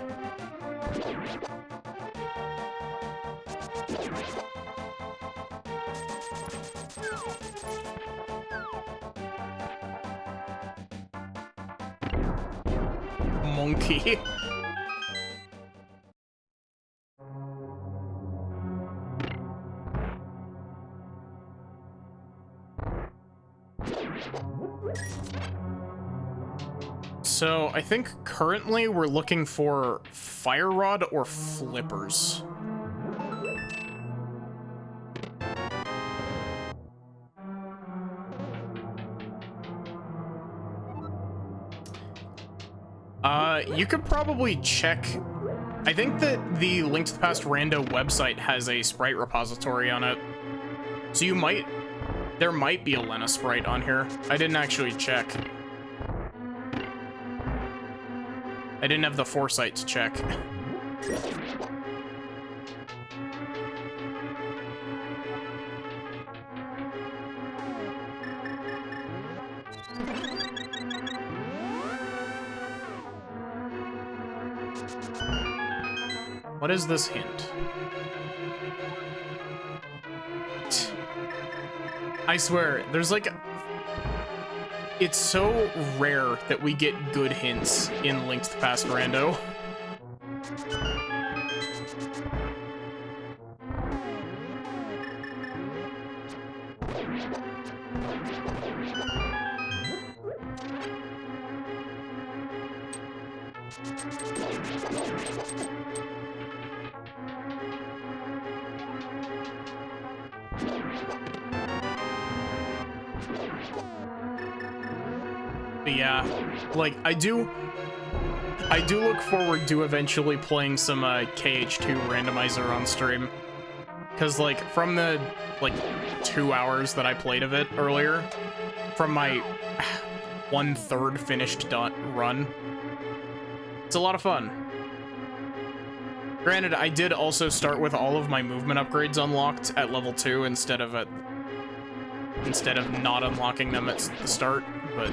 Monkey. So I think currently we're looking for fire rod or flippers. You could probably check. I think that the Link to the Past Rando website has a sprite repository on it. So there might be a Lena sprite on here. I didn't actually check. I didn't have the foresight to check. What is this hint? I swear, there's like... It's so rare that we get good hints in Link to the Past Rando. But yeah, like, I do look forward to eventually playing some KH2 Randomizer on stream. Because, like, from the, like, 2 hours that I played of it earlier, from my 1/3 finished run, it's a lot of fun. Granted, I did also start with all of my movement upgrades unlocked at level 2 instead of not unlocking them at the start, but...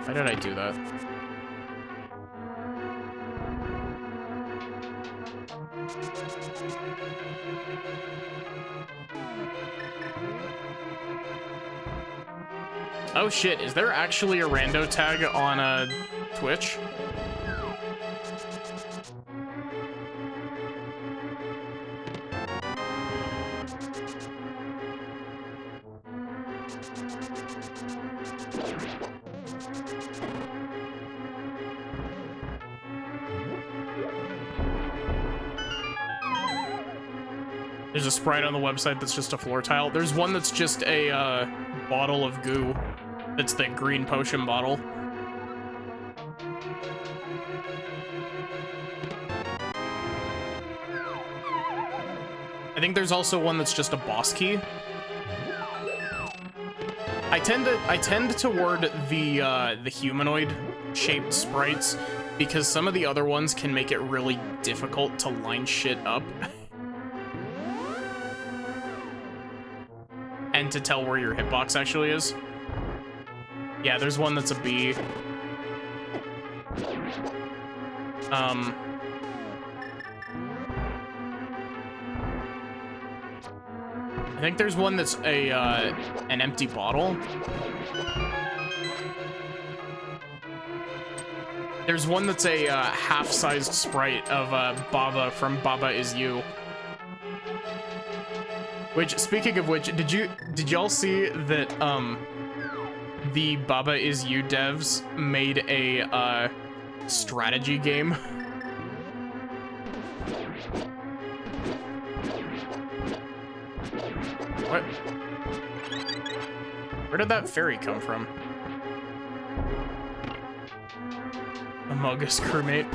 Why did I do that? Oh shit, is there actually a rando tag on Twitch? There's a sprite on the website that's just a floor tile. There's one that's just a bottle of goo. That's the green potion bottle. I think there's also one that's just a boss key. I tend toward the humanoid shaped sprites because some of the other ones can make it really difficult to line shit up. And to tell where your hitbox actually is. Yeah, there's one that's a bee. I think there's one that's an empty bottle. There's one that's a half-sized sprite of Baba from Baba Is You. Which, speaking of which, did y'all see that the Baba Is You devs made a strategy game? What? Where did that fairy come from? Among Us crewmate.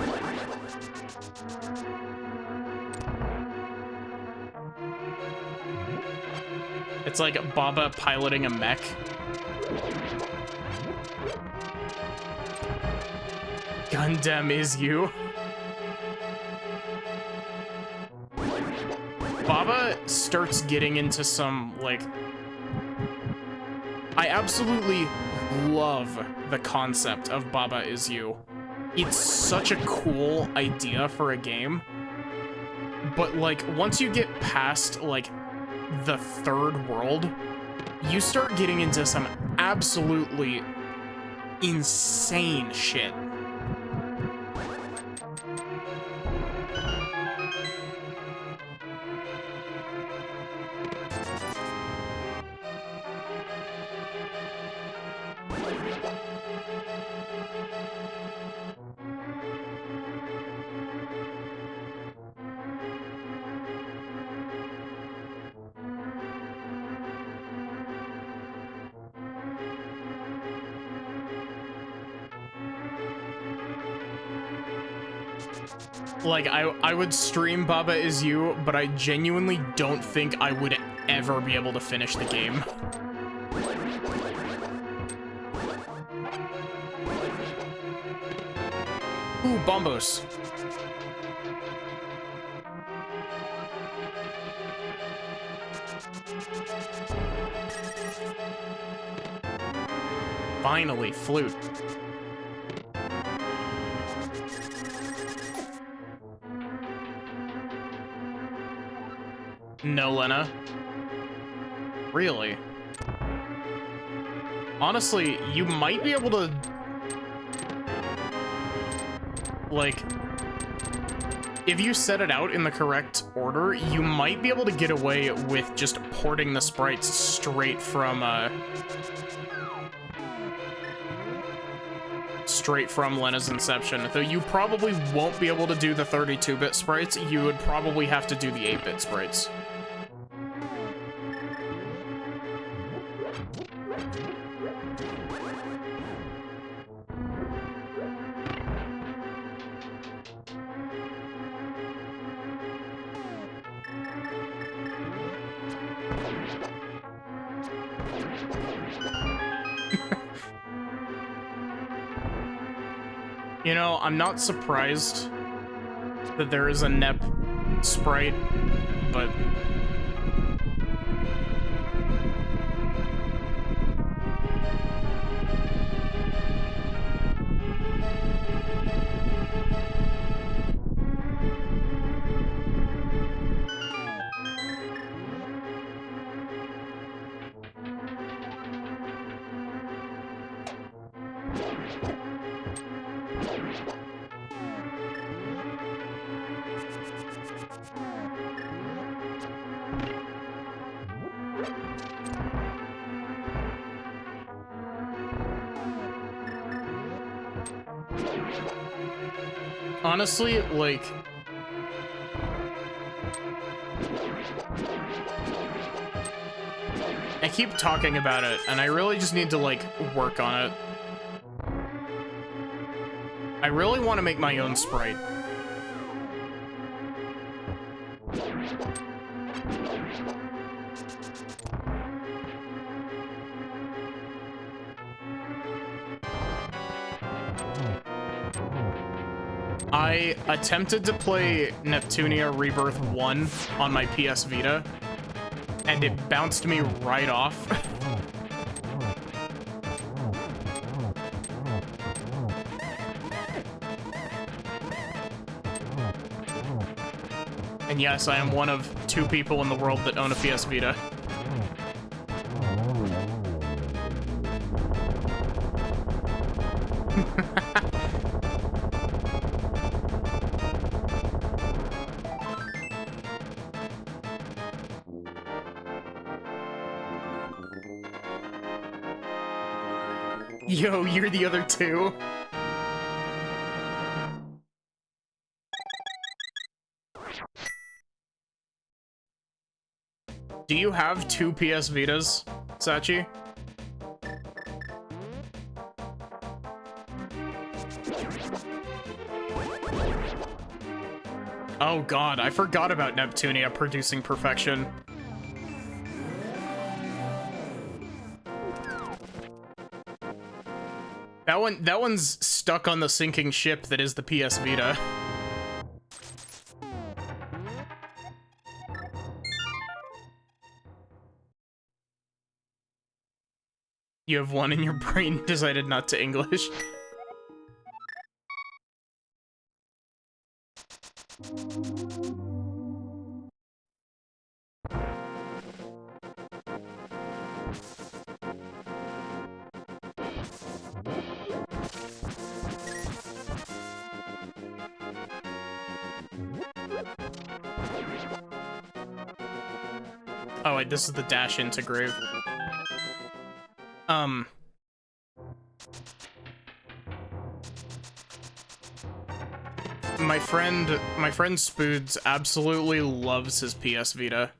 It's like Baba piloting a mech. Gundam Is You. Baba starts getting into some, like... I absolutely love the concept of Baba Is You. It's such a cool idea for a game. But, like, once you get past, like, the third world, you start getting into some absolutely insane shit. Like, I would stream Baba Is You, but I genuinely don't think I would ever be able to finish the game. Ooh, Bombos. Finally, flute. No, Lena. Really? Honestly, you might be able to... like... if you set it out in the correct order, you might be able to get away with just porting the sprites straight from Lena's Inception. Though you probably won't be able to do the 32-bit sprites, you would probably have to do the 8-bit sprites. You know, I'm not surprised that there is a NEP sprite, but... Honestly, like... I keep talking about it, and I really just need to, like, work on it. I really want to make my own sprite. I attempted to play Neptunia Rebirth 1 on my PS Vita, and it bounced me right off. And yes, I am one of 2 people in the world that own a PS Vita. Yo, you're the other 2? Do you have 2 PS Vitas, Sachi? Oh god, I forgot about Neptunia producing perfection. That one's stuck on the sinking ship that is the PS Vita. You have one in your brain, decided not to English. Oh wait, this is the dash into grave. My friend Spoods absolutely loves his PS Vita.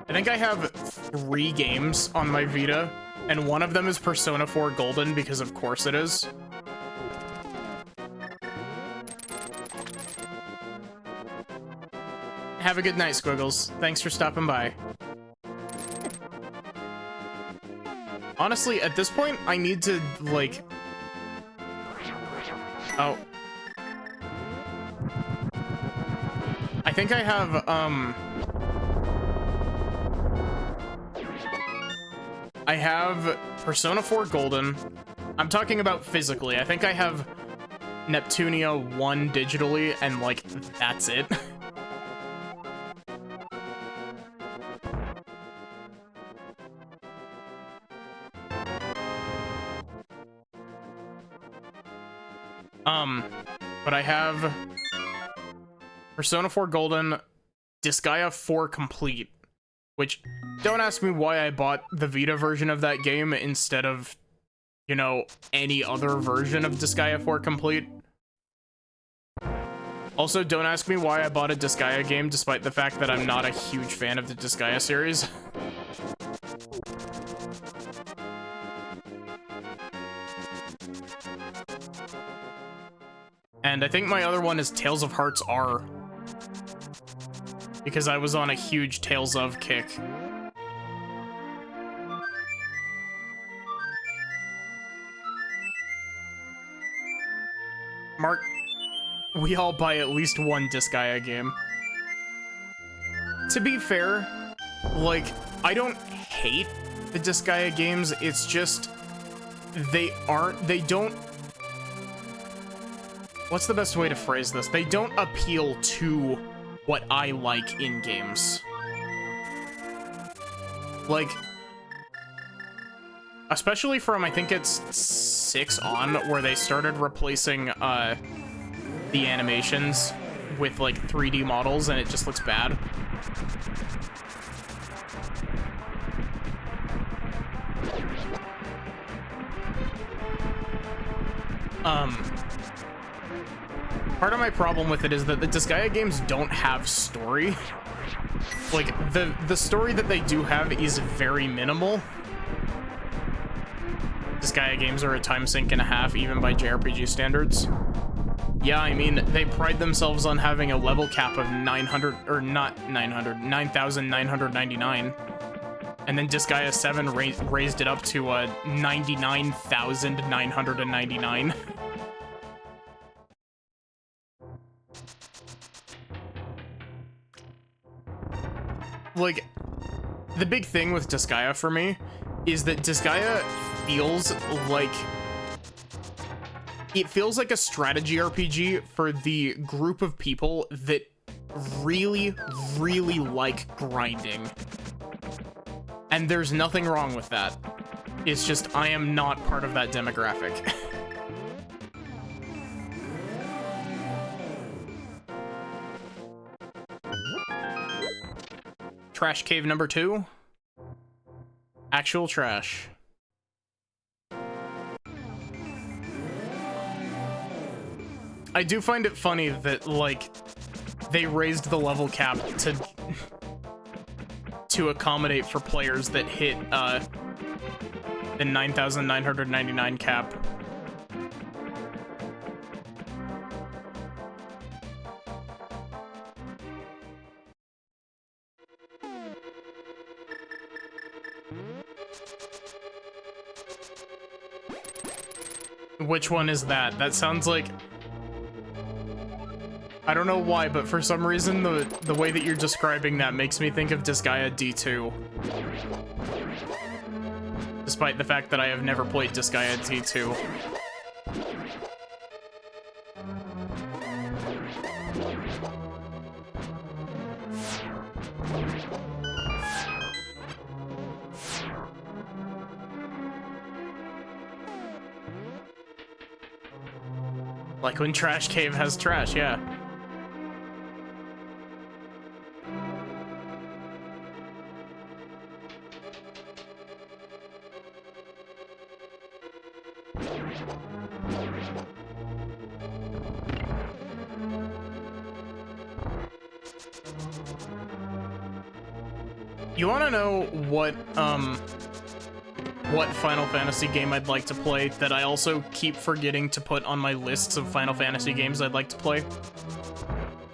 I think I have 3 games on my Vita, and one of them is Persona 4 Golden, because of course it is. Have a good night, Squiggles. Thanks for stopping by. Honestly, at this point, I need to, like... Oh. I think I have, I have Persona 4 Golden. I'm talking about physically. I think I have Neptunia 1 digitally, and, like, that's it. But I have Persona 4 Golden, Disgaea 4 Complete, which, don't ask me why I bought the Vita version of that game instead of, you know, any other version of Disgaea 4 Complete. Also, don't ask me why I bought a Disgaea game, despite the fact that I'm not a huge fan of the Disgaea series. And I think my other one is Tales of Hearts R, because I was on a huge Tales of kick. Mark, we all buy at least one Disgaea game. To be fair, like, I don't hate the Disgaea games, it's just, they don't... What's the best way to phrase this? They don't appeal to what I like in games. Like, especially from, I think it's 6 on, where they started replacing the animations with, like, 3D models, and it just looks bad. Part of my problem with it is that the Disgaea games don't have story. Like, the story that they do have is very minimal. Disgaea games are a time sink and a half, even by JRPG standards. Yeah, I mean, they pride themselves on having a level cap of 900, or not 900, 9,999. And then Disgaea 7 raised it up to 99,999. Like, the big thing with Disgaea for me is that Disgaea feels like... It feels like a strategy RPG for the group of people that really, really like grinding. And there's nothing wrong with that. It's just, I am not part of that demographic. Trash cave number 2. Actual trash. I do find it funny that, like, they raised the level cap to accommodate for players that hit the 9,999 cap. Which one is that? That sounds like... I don't know why, but for some reason, the way that you're describing that makes me think of Disgaea D2. Despite the fact that I have never played Disgaea D2. Like when Trash Cave has trash, yeah. You want to know what Final Fantasy game I'd like to play that I also keep forgetting to put on my lists of Final Fantasy games I'd like to play?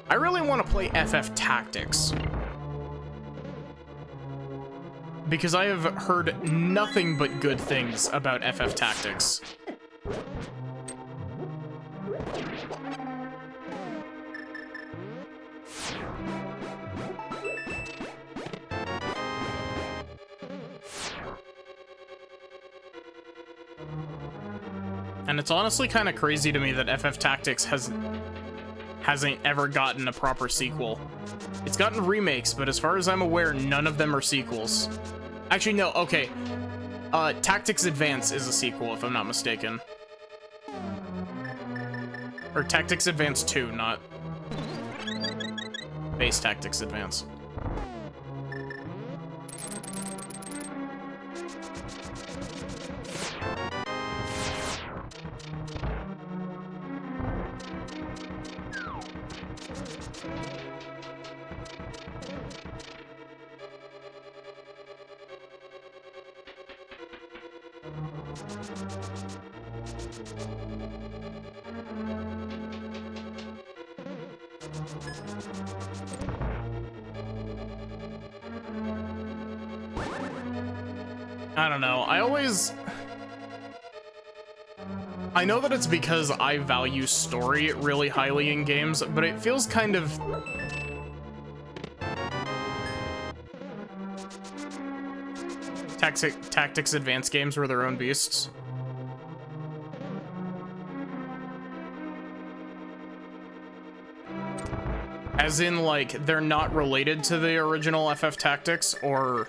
I really want to play FF Tactics. Because I have heard nothing but good things about FF Tactics. And it's honestly kind of crazy to me that FF Tactics hasn't ever gotten a proper sequel. It's gotten remakes, but as far as I'm aware, none of them are sequels. Actually, no, okay. Tactics Advance is a sequel, if I'm not mistaken. Or Tactics Advance 2, not Base Tactics Advance. I don't know. I know that it's because I value story really highly in games, but it feels kind of... Tactics Advance games were their own beasts. As in, like, they're not related to the original FF Tactics, or...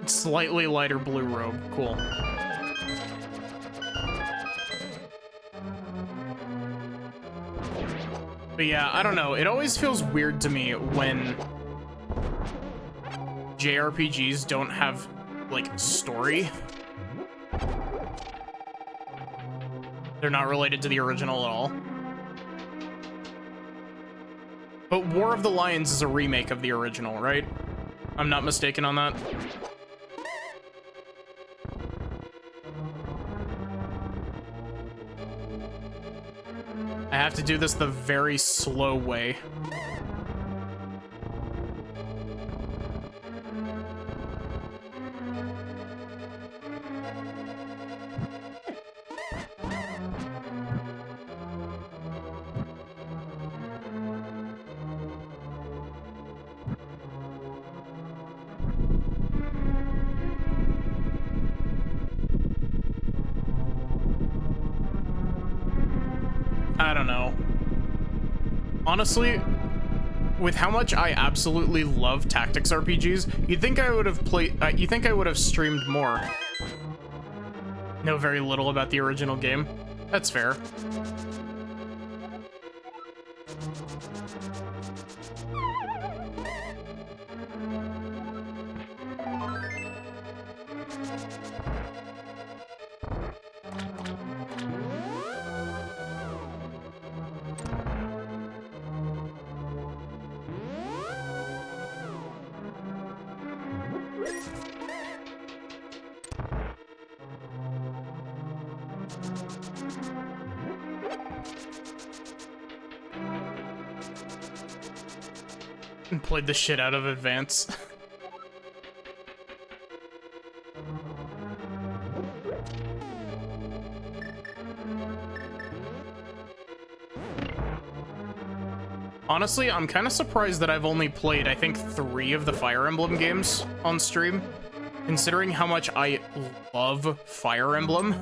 Slightly lighter blue robe. Cool. But yeah, I don't know. It always feels weird to me when JRPGs don't have, like, story. They're not related to the original at all. But War of the Lions is a remake of the original, right? I'm not mistaken on that. I have to do this the very slow way. I don't know. Honestly, with how much I absolutely love tactics RPGs, you'd think I would have you think I would have streamed more. Know very little about the original game. That's fair. And played the shit out of Advance. Honestly, I'm kind of surprised that I've only played, I think, 3 of the Fire Emblem games on stream, considering how much I love Fire Emblem.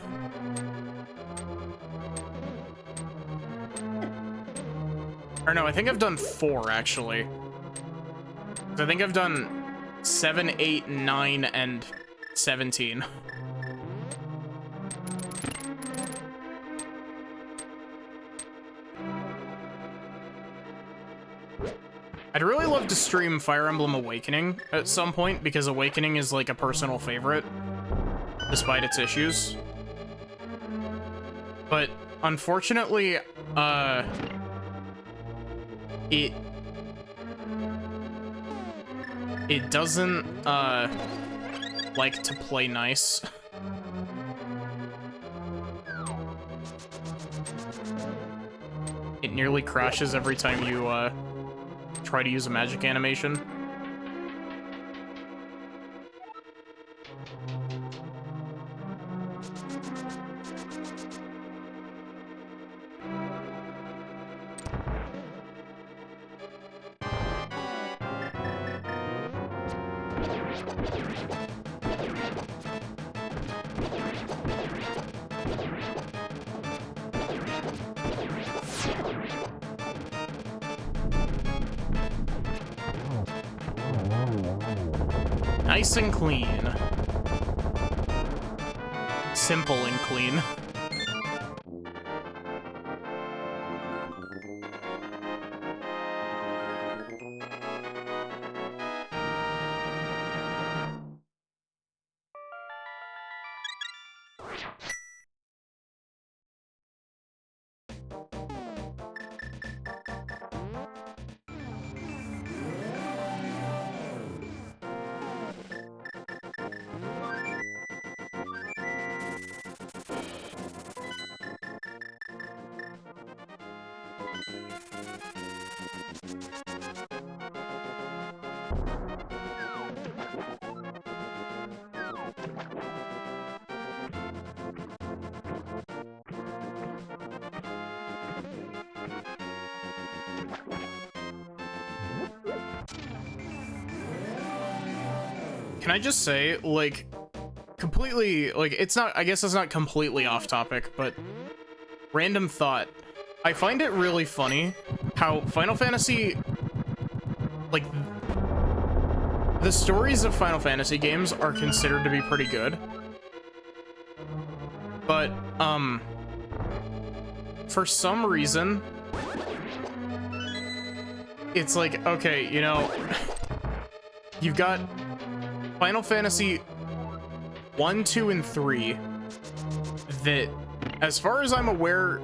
Or no, I think I've done 4, actually. I think I've done 7, 8, 9, and 17. I'd really love to stream Fire Emblem Awakening at some point, because Awakening is like a personal favorite, despite its issues. But unfortunately, it doesn't, like to play nice. It nearly crashes every time you, try to use a magic animation. Nice and clean. Simple and clean. Can I just say, like, completely, like, it's not, I guess it's not completely off topic, but random thought. I find it really funny how Final Fantasy, like, the stories of Final Fantasy games are considered to be pretty good. But, for some reason, it's like, okay, you know, you've got Final Fantasy 1, 2, and 3 that, as far as I'm aware,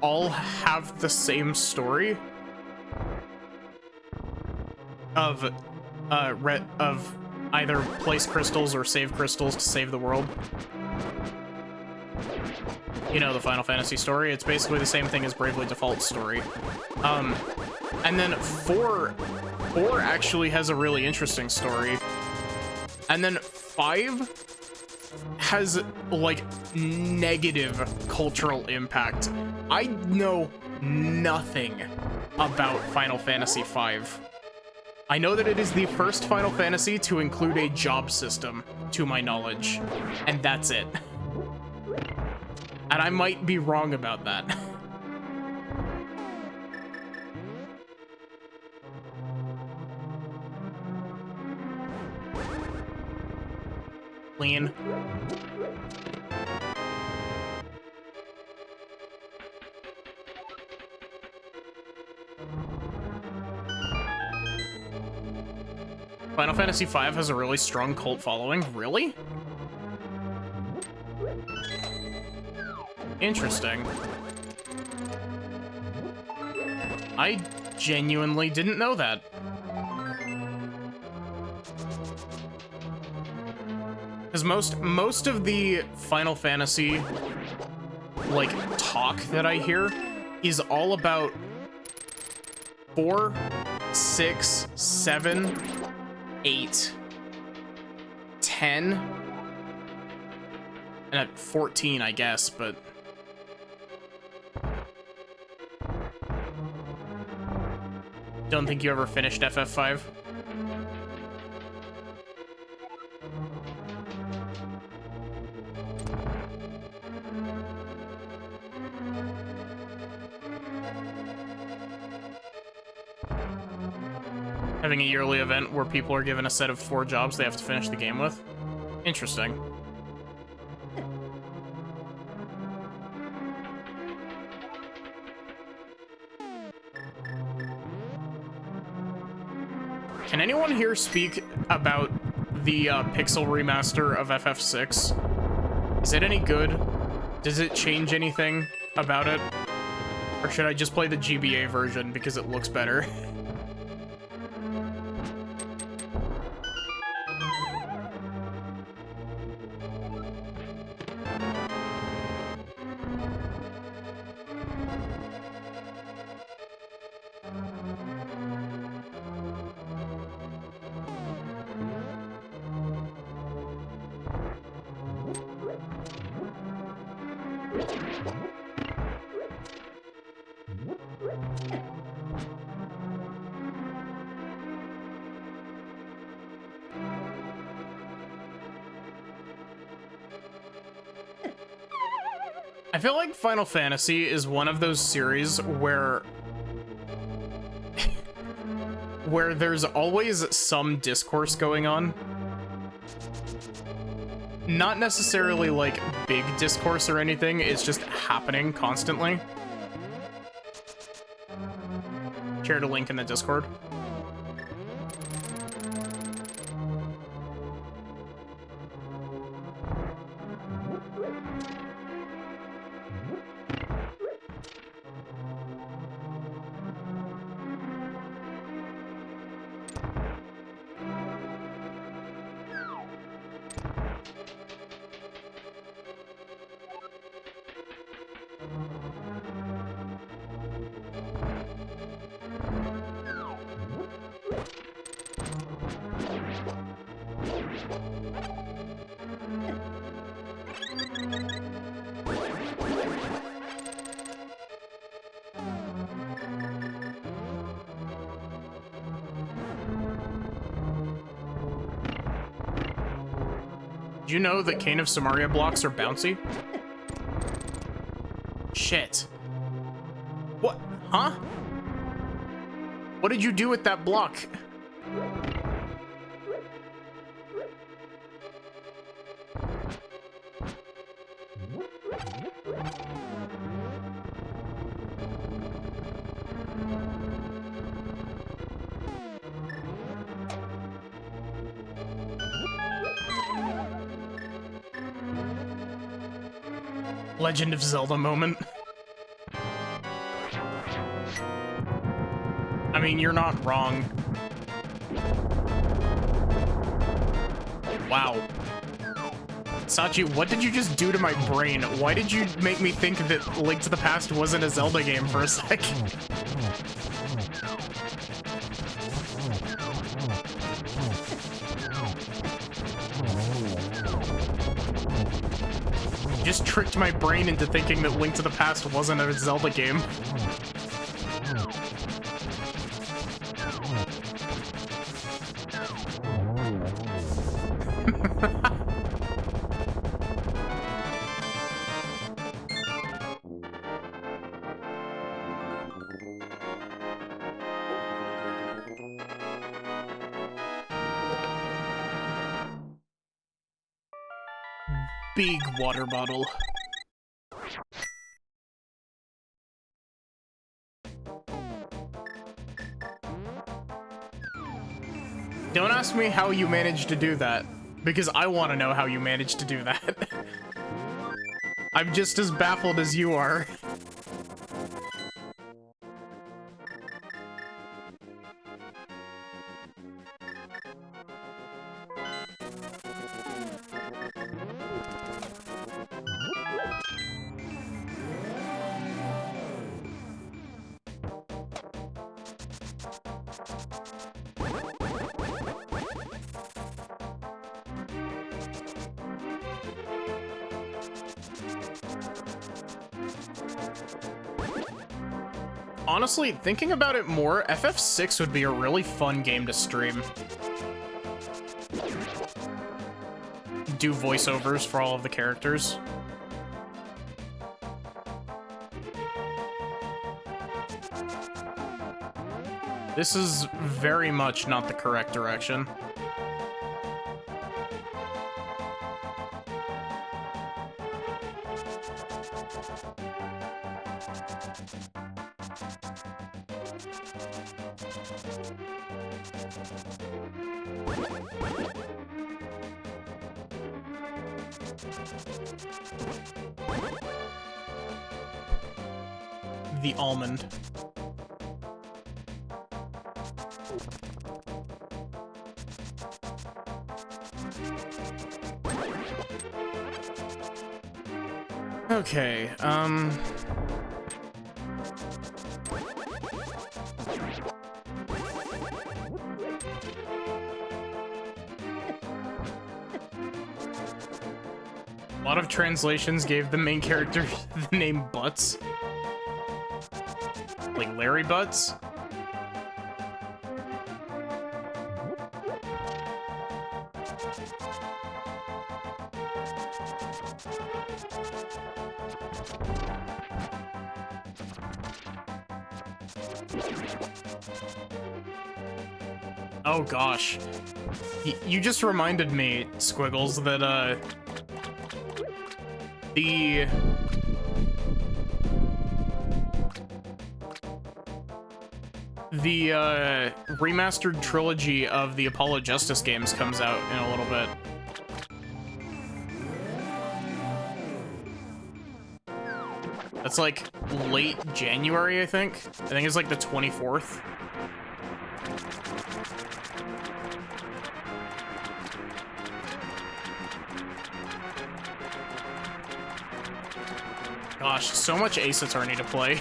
all have the same story of either place crystals or save crystals to save the world. You know, the Final Fantasy story. It's basically the same thing as Bravely Default's story. And then 4 actually has a really interesting story. And then 5 has, like, negative cultural impact. I know nothing about Final Fantasy V. I know that it is the first Final Fantasy to include a job system, to my knowledge, and that's it. And I might be wrong about that. Lean. Final Fantasy V has a really strong cult following. Really? Interesting. I genuinely didn't know that. Because most of the Final Fantasy, like, talk that I hear is all about 4, 6, 7, 8, 10, and at 14, I guess, but... Don't think you ever finished FF5? Having a yearly event where people are given a set of 4 jobs they have to finish the game with. Interesting. Can anyone here speak about the pixel remaster of FF6? Is it any good? Does it change anything about it? Or should I just play the GBA version because it looks better? I feel like Final Fantasy is one of those series where there's always some discourse going on. Not necessarily like big discourse or anything, it's just happening constantly. Shared a link in the Discord. Do you know that Cane of Samaria blocks are bouncy? Shit. What? Huh? What did you do with that block? Legend of Zelda moment. I mean, you're not wrong. Wow. Sachi, what did you just do to my brain? Why did you make me think that Link to the Past wasn't a Zelda game for a sec? You just tricked my brain into thinking that Link to the Past wasn't a Zelda game. Big water bottle. Don't ask me how you managed to do that, because I want to know how you managed to do that. I'm just as baffled as you are. Honestly, thinking about it more, FF6 would be a really fun game to stream. Do voiceovers for all of the characters. This is very much not the correct direction. The almond. Okay, a lot of translations gave the main character the name Butts. Like Larry Butts? Oh gosh. You just reminded me, Squiggles, that the remastered trilogy of the Apollo Justice games comes out in a little bit. That's like late January, I think. I think it's like the 24th. Gosh, so much Ace Attorney to play.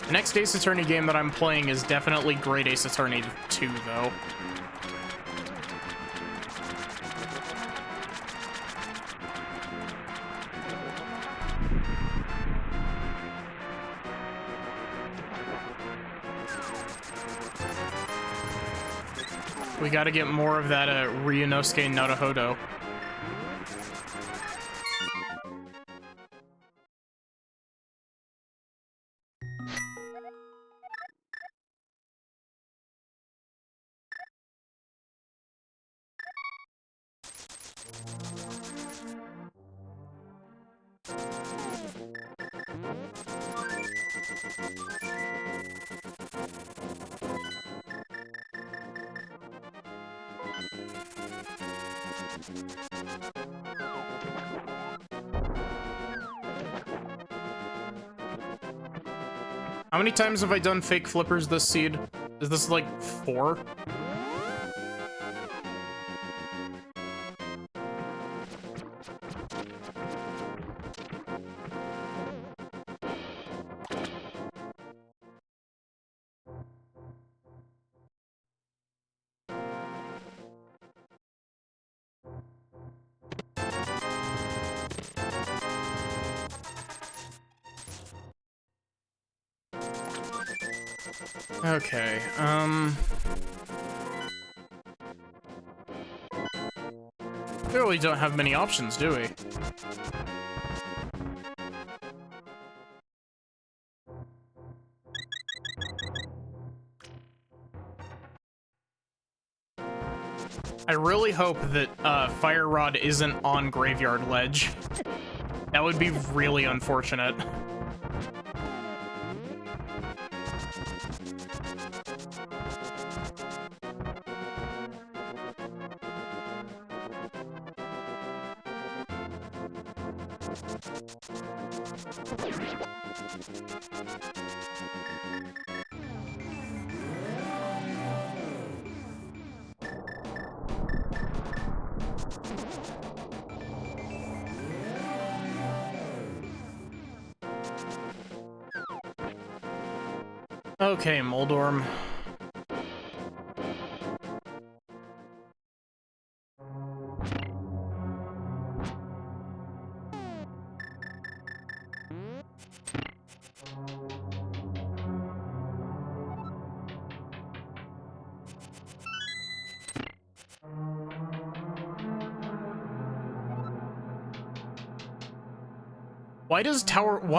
The next Ace Attorney game that I'm playing is definitely Great Ace Attorney 2, though. We gotta get more of that Ryunosuke Naruhodo. How many times have I done fake flippers this seed? Is this like 4? Okay, we really don't have many options, do we? I really hope that Fire Rod isn't on Graveyard Ledge. That would be really unfortunate. Okay, Moldorm. Why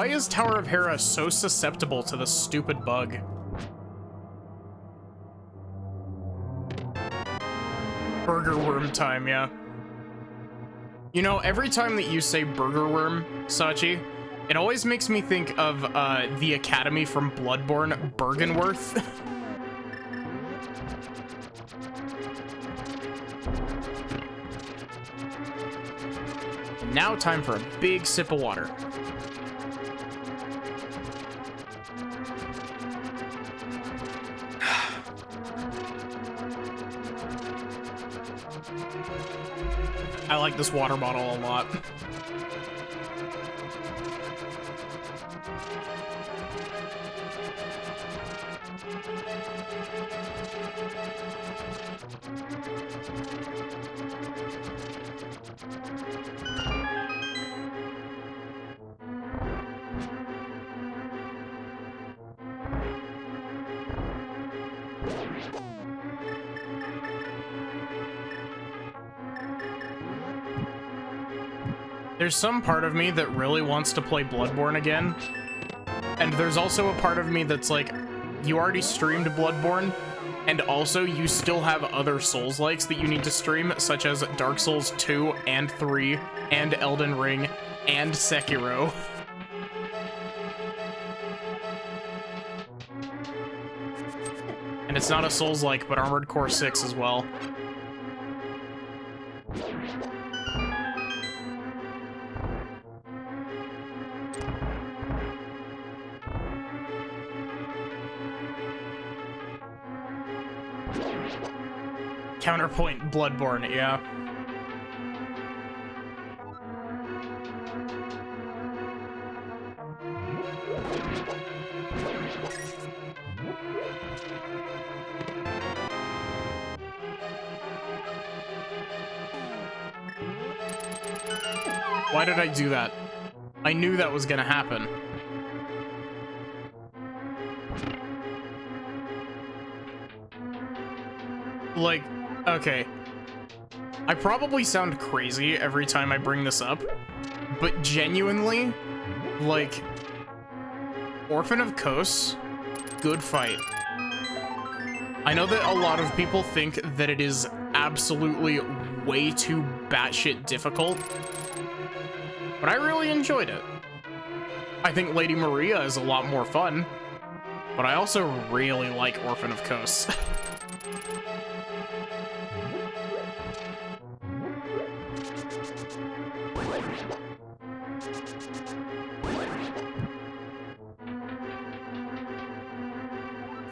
is Tower of Hera so susceptible to this stupid bug? Burger worm time, yeah. You know, every time that you say burger worm, Sachi, it always makes me think of the Academy from Bloodborne, Bergenworth. Now time for a big sip of water. I like this water bottle a lot. There's some part of me that really wants to play Bloodborne again. And there's also a part of me that's like, you already streamed Bloodborne, and also you still have other Souls-likes that you need to stream, such as Dark Souls 2 and 3, and Elden Ring, and Sekiro. And it's not a Souls-like, but Armored Core 6 as well. Counterpoint Bloodborne, yeah. Why did I do that? I knew that was gonna happen. Like, okay. I probably sound crazy every time I bring this up, but genuinely, like, Orphan of Kos, good fight. I know that a lot of people think that it is absolutely way too batshit difficult, but I really enjoyed it. I think Lady Maria is a lot more fun, but I also really like Orphan of Kos.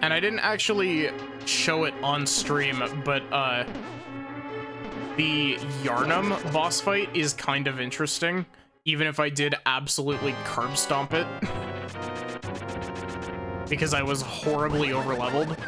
And I didn't actually show it on stream, but the Yarnum boss fight is kind of interesting, even if I did absolutely curb stomp it. Because I was horribly overleveled.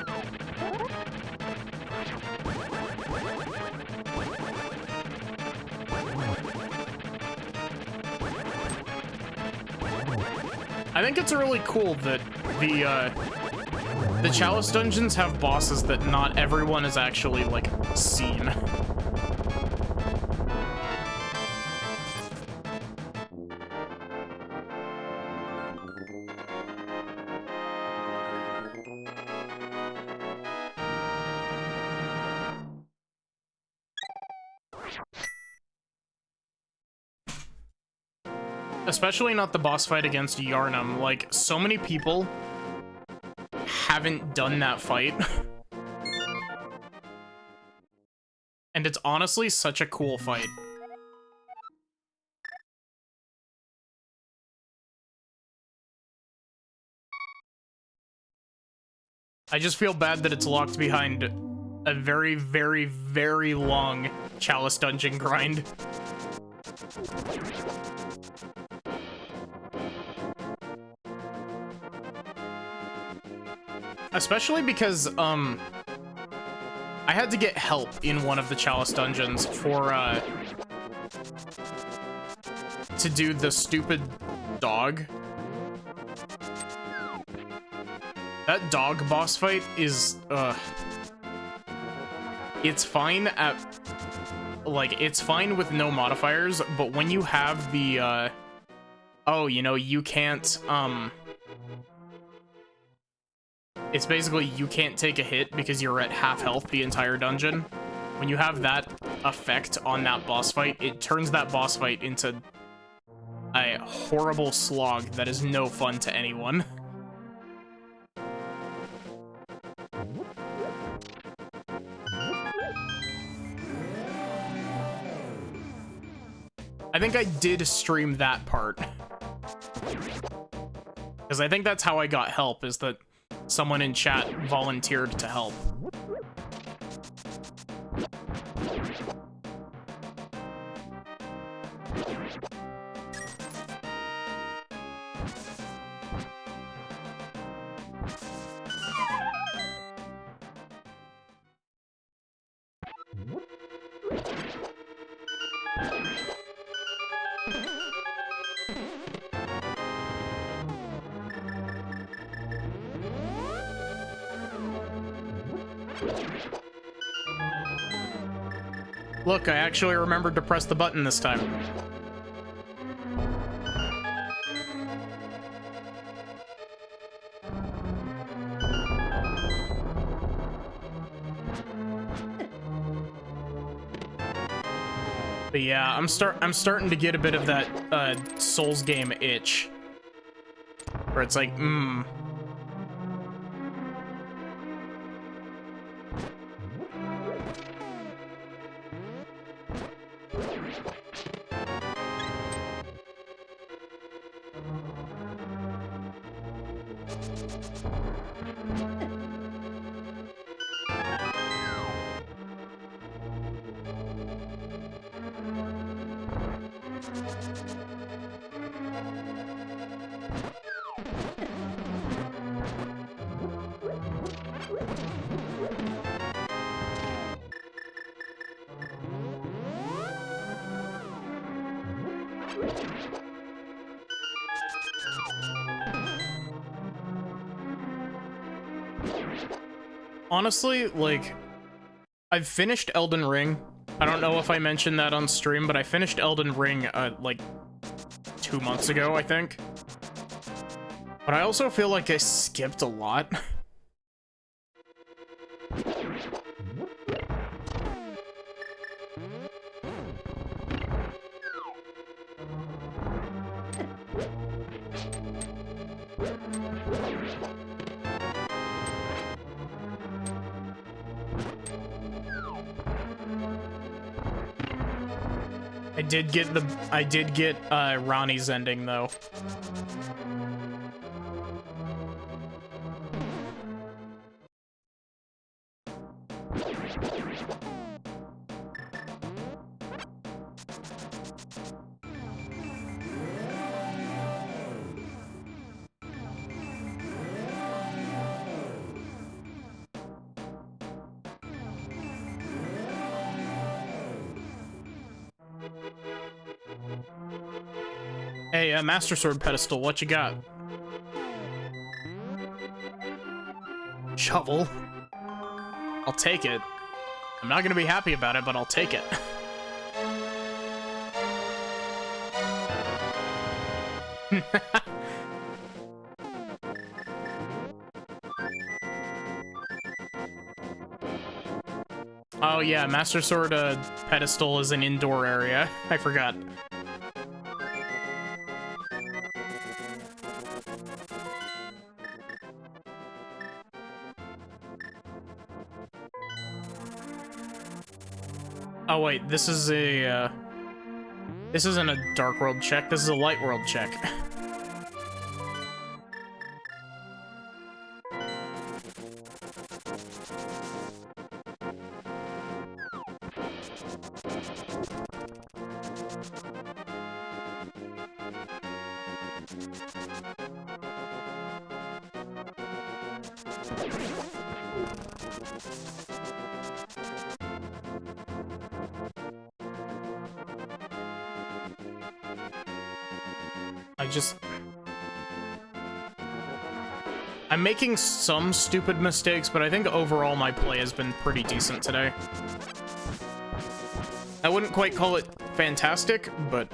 I think it's really cool that the Chalice dungeons have bosses that not everyone has actually, like, seen. Especially not the boss fight against Yarnum. Like, so many people haven't done that fight. And it's honestly such a cool fight. I just feel bad that it's locked behind a very, very, very long Chalice dungeon grind. Especially because, I had to get help in one of the Chalice dungeons for, to do the stupid dog. That dog boss fight is, it's fine at, like, it's fine with no modifiers, but when you have the, oh, you know, you can't, it's basically you can't take a hit because you're at half health the entire dungeon. When you have that effect on that boss fight, it turns that boss fight into a horrible slog that is no fun to anyone. I think I did stream that part. Because I think that's how I got help, is that someone in chat volunteered to help. Look, I actually remembered to press the button this time. But yeah, I'm starting to get a bit of that Souls game itch, where it's like, honestly, like, I've finished Elden Ring. I don't know if I mentioned that on stream, but I finished Elden Ring, like, 2 months ago, I think. But I also feel like I skipped a lot. I did get Ronnie's ending though. Hey, Master Sword pedestal, what you got? Shovel? I'll take it. I'm not gonna be happy about it, but I'll take it. Oh yeah, Master Sword pedestal is an indoor area. I forgot. Oh wait, this is a, this isn't a Dark World check, this is a Light World check. I'm making some stupid mistakes, but I think overall my play has been pretty decent today. I wouldn't quite call it fantastic, but...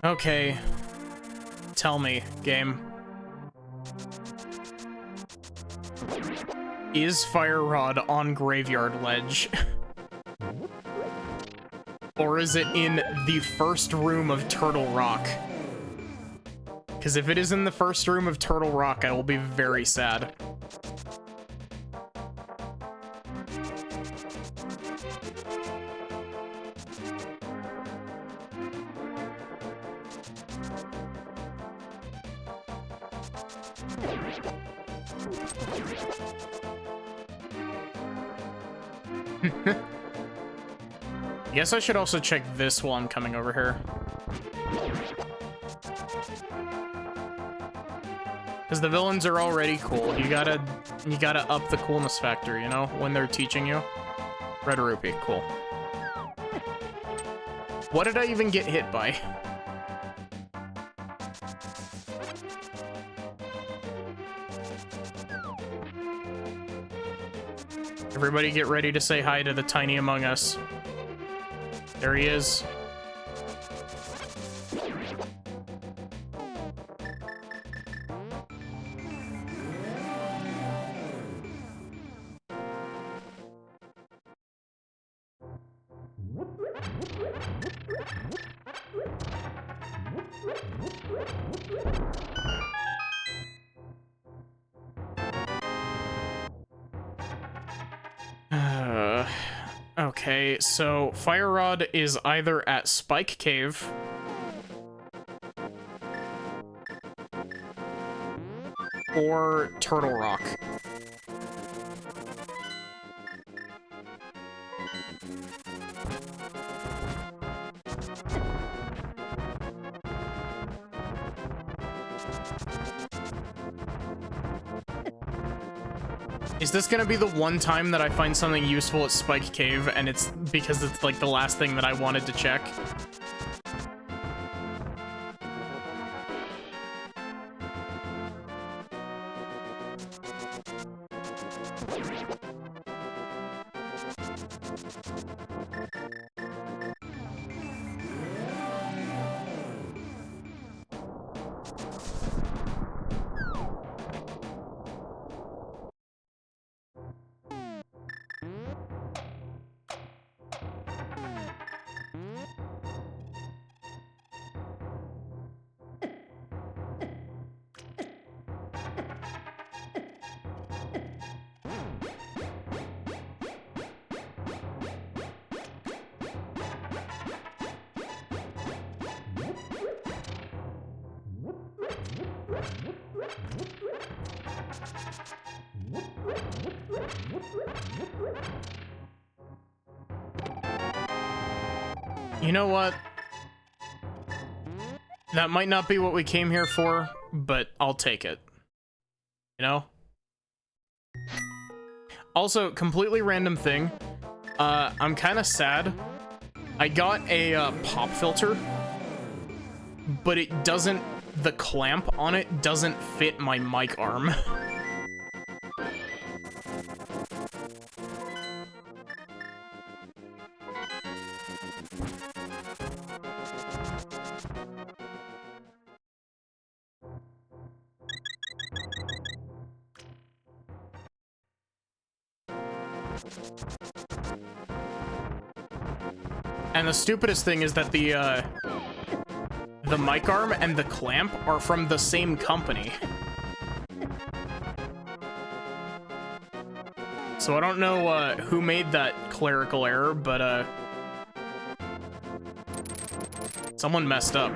Okay. Tell me, game. Is Fire Rod on Graveyard Ledge? Or is it in the first room of Turtle Rock? Because if it is in the first room of Turtle Rock, I will be very sad. Guess I should also check this while I'm coming over here. Because the villains are already cool. You gotta up the coolness factor, you know, when they're teaching you. Red Rupee, cool. What did I even get hit by? Everybody get ready to say hi to the tiny among us. There he is. Okay, so Fire Rod is either at Spike Cave or Turtle Rock. Is this gonna be the one time that I find something useful at Spike Cave, and it's because it's like the last thing that I wanted to check? You know what? That might not be what we came here for, but I'll take it. You know? Also, completely random thing. I'm kind of sad. I got a pop filter, but it doesn't, the clamp on it doesn't fit my mic arm. And the stupidest thing is that the mic arm and the clamp are from the same company. So I don't know who made that clerical error, but someone messed up.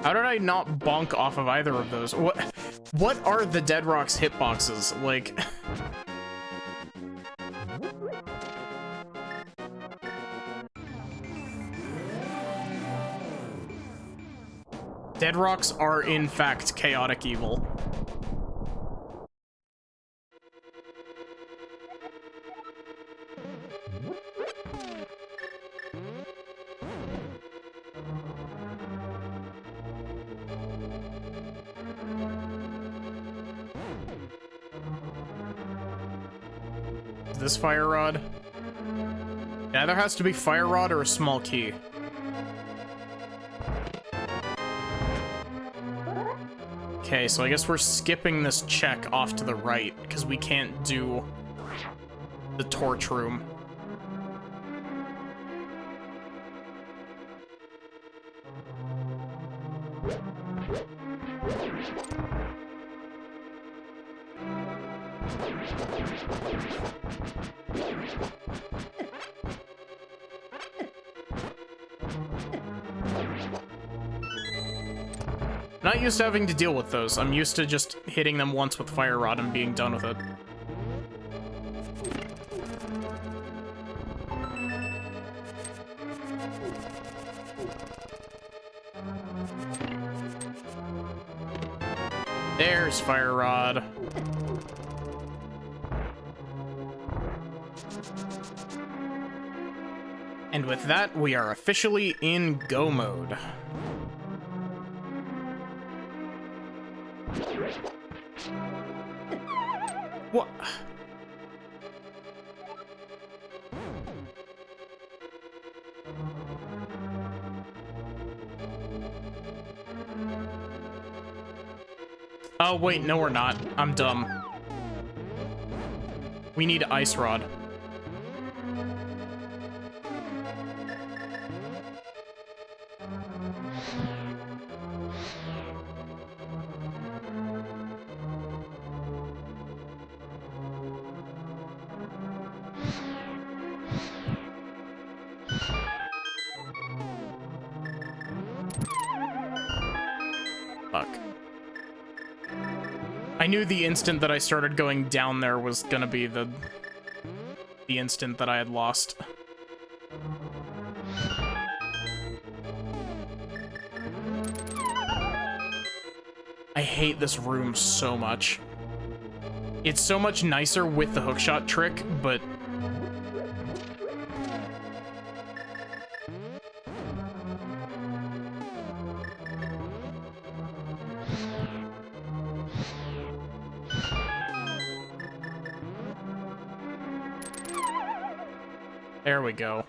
How did I not bonk off of either of those? What are the Dead Rock's hitboxes? Like... Dead Rocks are, in fact, chaotic evil. This fire rod? It either has to be fire rod or a small key. Okay, so I guess we're skipping this check off to the right, because we can't do the torch room. Not used to having to deal with those. I'm used to just hitting them once with fire rod and being done with it. There's fire rod. And with that, we are officially in go mode. What? Oh, wait, no we're not. I'm dumb. We need ice rod. Fuck. I knew the instant that I started going down there was gonna be the instant that I had lost. I hate this room so much. It's so much nicer with the hookshot trick, but... There we go.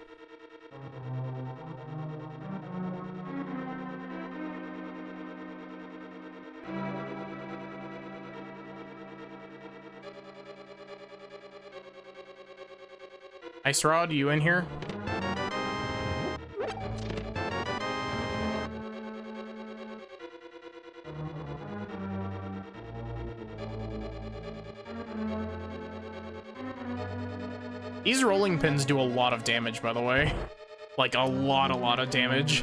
Ice Rod, you in here? These rolling pins do a lot of damage, by the way. Like, a lot of damage.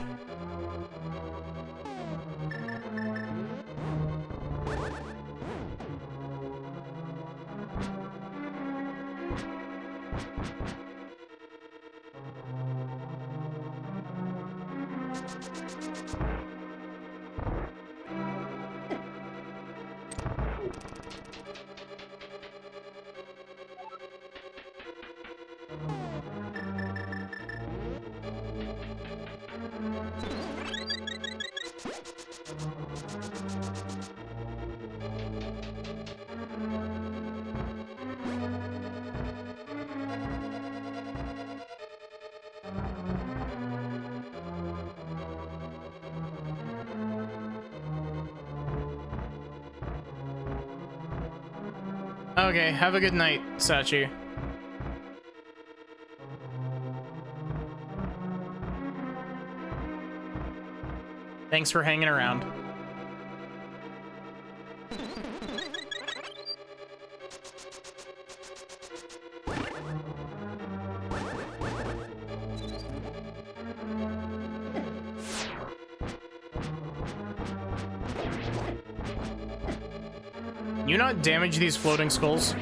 Okay, have a good night, Sachi. Thanks for hanging around. You not damage these floating skulls?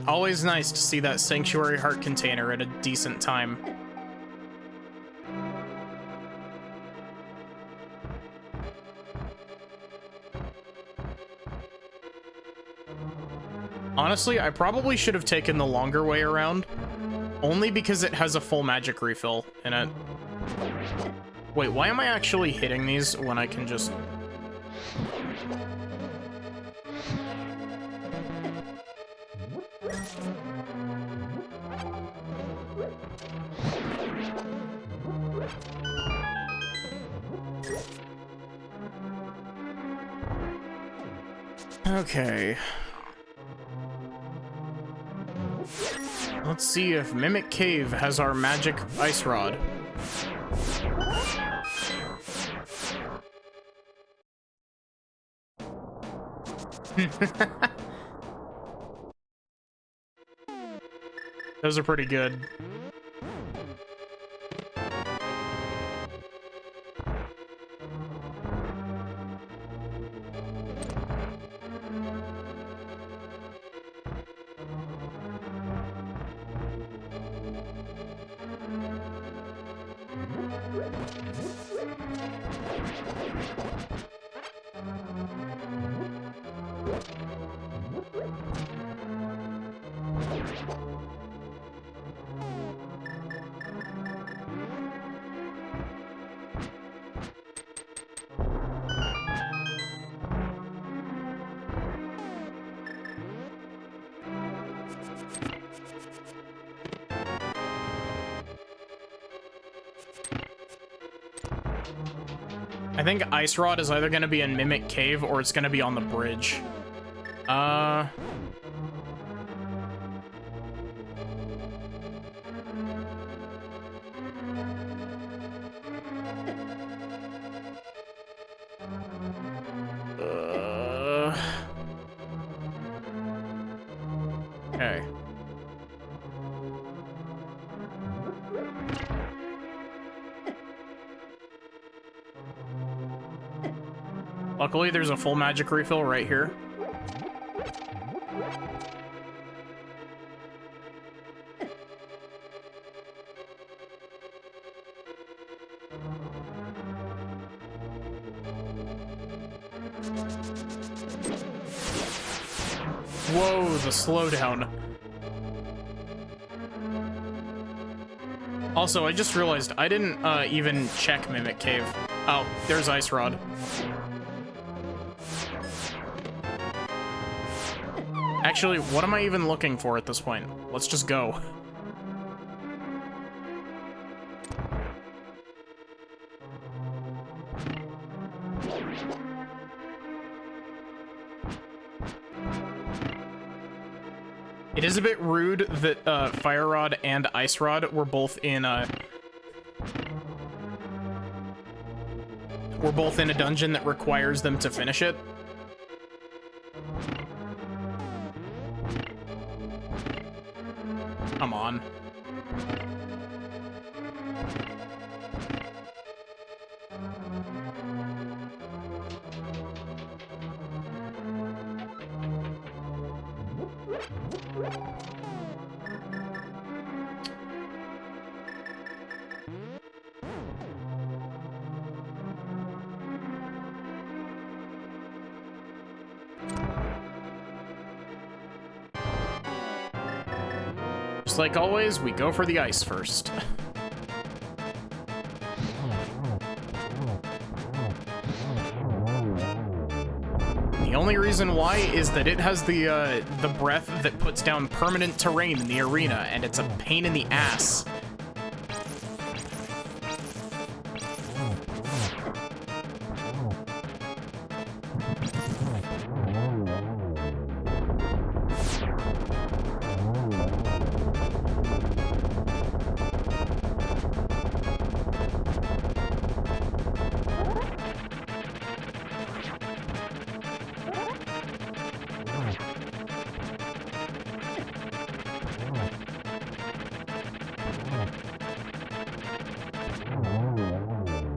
Always nice to see that Sanctuary Heart container at a decent time. Honestly, I probably should have taken the longer way around, only because it has a full magic refill in it. Wait, why am I actually hitting these when I can just... Okay. Let's see if Mimic Cave has our magic ice rod. Those are pretty good. I think Ice Rod is either going to be in Mimic Cave or it's going to be on the bridge. Okay. Luckily, there's a full magic refill right here. Whoa, the slowdown. Also, I just realized I didn't even check Mimic Cave. Oh, there's Ice Rod. Actually, what am I even looking for at this point? Let's just go. It is a bit rude that Fire Rod and Ice Rod were both in a dungeon that requires them to finish it. Come on. Just like always, we go for the ice first. The only reason why is that it has the breath that puts down permanent terrain in the arena, and it's a pain in the ass.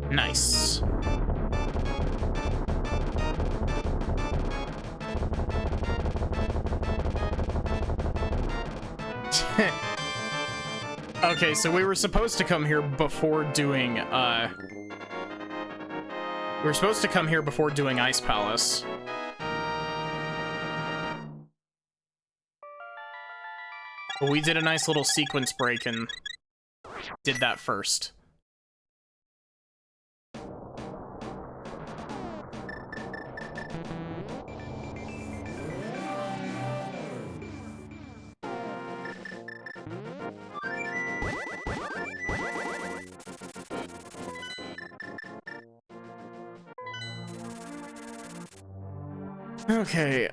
Nice. Okay, so we were supposed to come here before doing, we were supposed to come here before doing Ice Palace. But we did a nice little sequence break and did that first. Okay,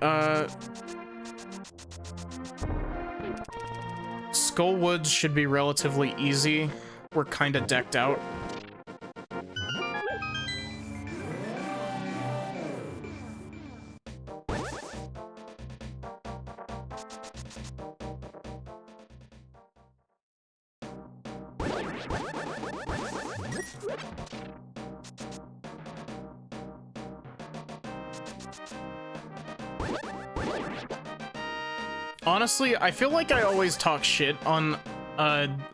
Skull Woods should be relatively easy. We're kinda decked out. Honestly, I feel like I always talk shit on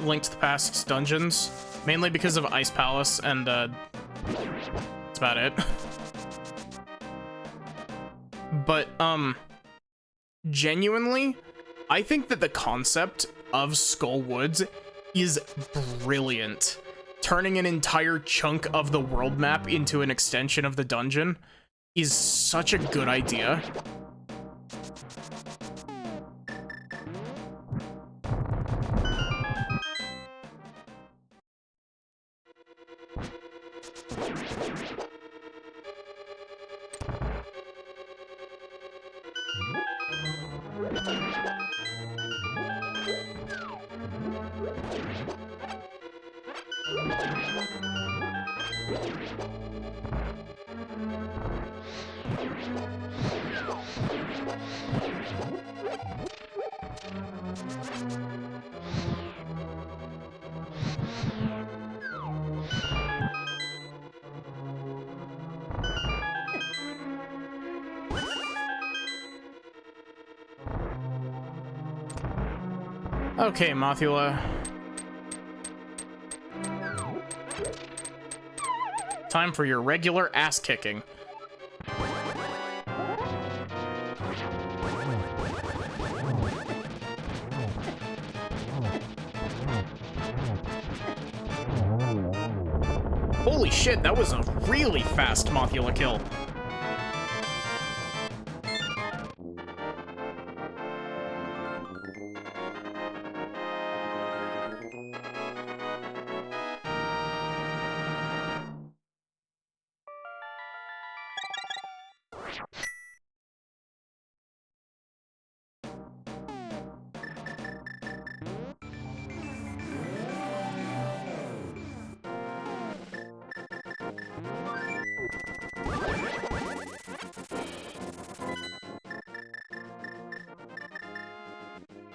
Link to the Past's dungeons, mainly because of Ice Palace, and that's about it. But, genuinely, I think that the concept of Skull Woods is brilliant. Turning an entire chunk of the world map into an extension of the dungeon is such a good idea. Okay, Mothula. Time for your regular ass kicking. Holy shit, that was a really fast Mothula kill.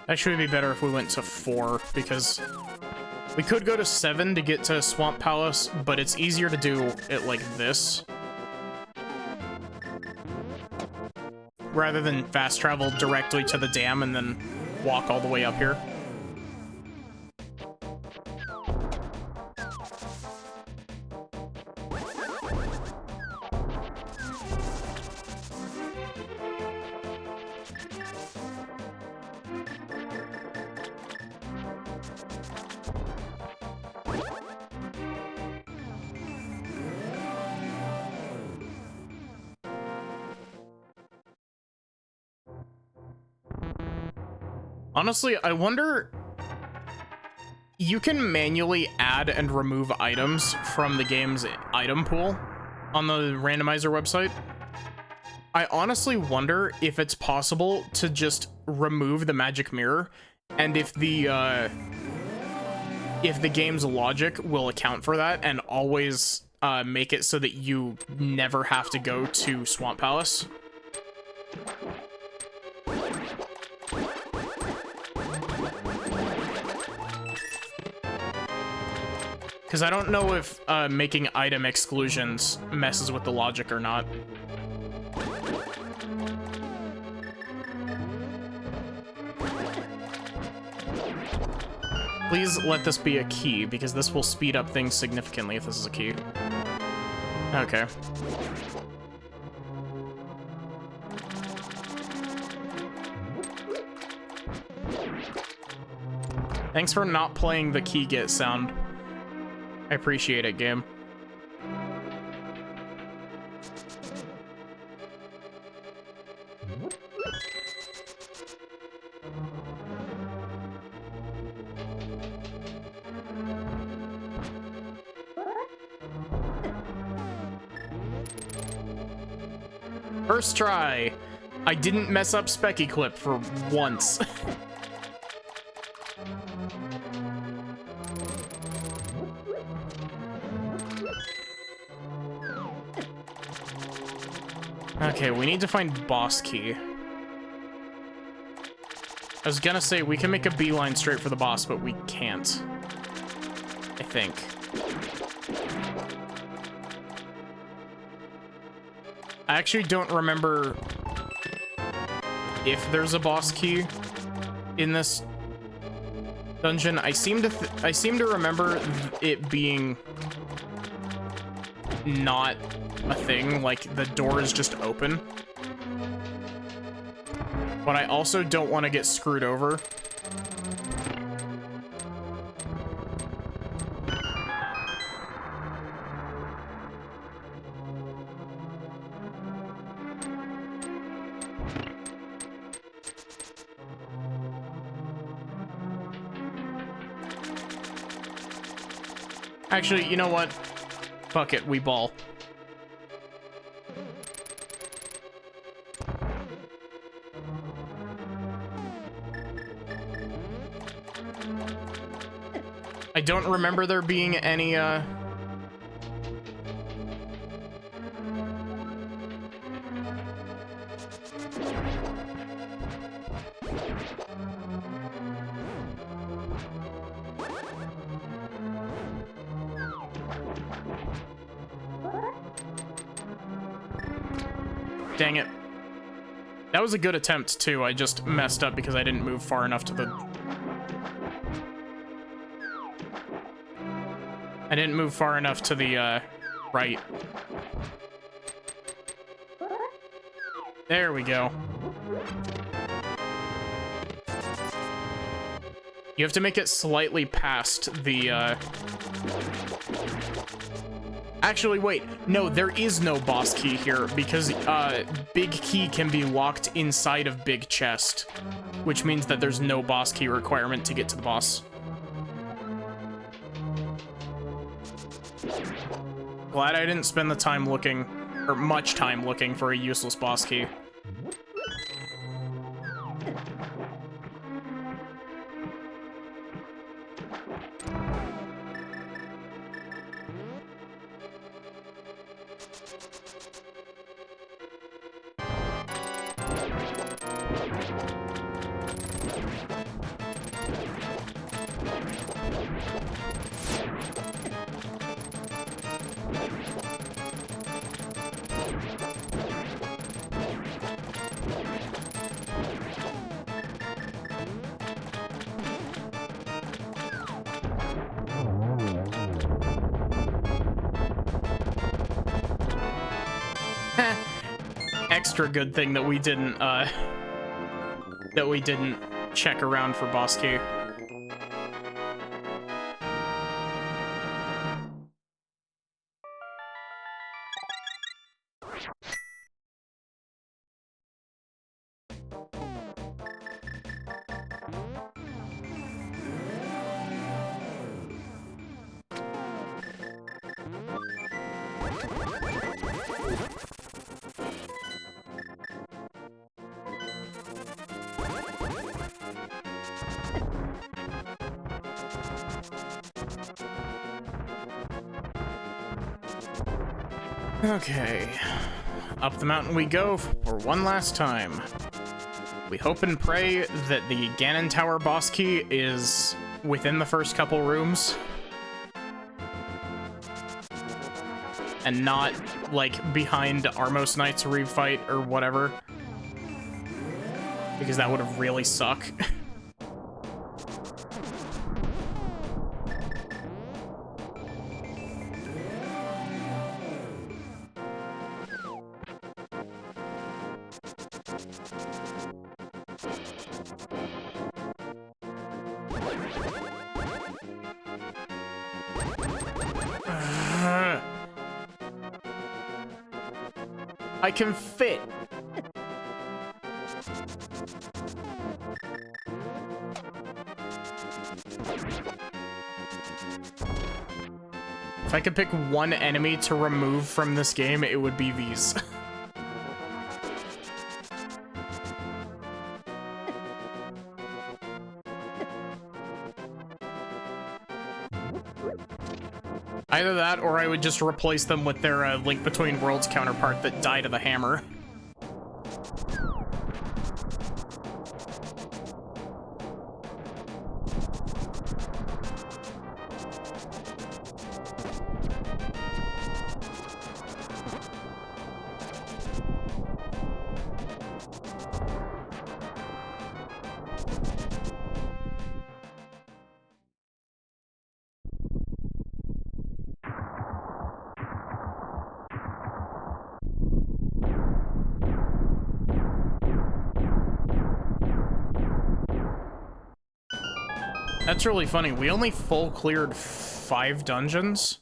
Actually, it'd be better if we went to 4, because we could go to 7 to get to Swamp Palace, but it's easier to do it like this, rather than fast travel directly to the dam and then walk all the way up here. Honestly, I wonder... You can manually add and remove items from the game's item pool on the randomizer website. I honestly wonder if it's possible to just remove the magic mirror, and if the game's logic will account for that and always make it so that you never have to go to Swamp Palace. Because I don't know if making item exclusions messes with the logic or not. Please let this be a key, because this will speed up things significantly if this is a key. Okay. Thanks for not playing the key get sound. I appreciate it, game. First try. I didn't mess up Specky Clip for once. Okay, we need to find boss key. I was gonna say we can make a beeline straight for the boss, but we can't. I think. I actually don't remember if there's a boss key in this dungeon. I seem to remember it being not a thing, like the door is just open. But I also don't want to get screwed over. Actually, you know what? Fuck it, we ball. I don't remember there being any, Dang it. That was a good attempt, too. I just messed up because I didn't move far enough to the... I didn't move far enough to the, right. There we go. You have to make it slightly past the, Actually, wait. No, there is no boss key here, because, big key can be locked inside of big chest, which means that there's no boss key requirement to get to the boss. Glad I didn't spend the time looking, or much time looking for a useless boss key. Extra good thing that we didn't check around for boss key. Okay, up the mountain we go for one last time. We hope and pray that the Ganon Tower boss key is within the first couple rooms. And not, like, behind Armos Knight's refight or whatever. Because that would have really sucked. I can fit. If I could pick one enemy to remove from this game, it would be these. Either that, or I would just replace them with their Link Between Worlds counterpart that died of the hammer. That's really funny. We only full cleared 5 dungeons.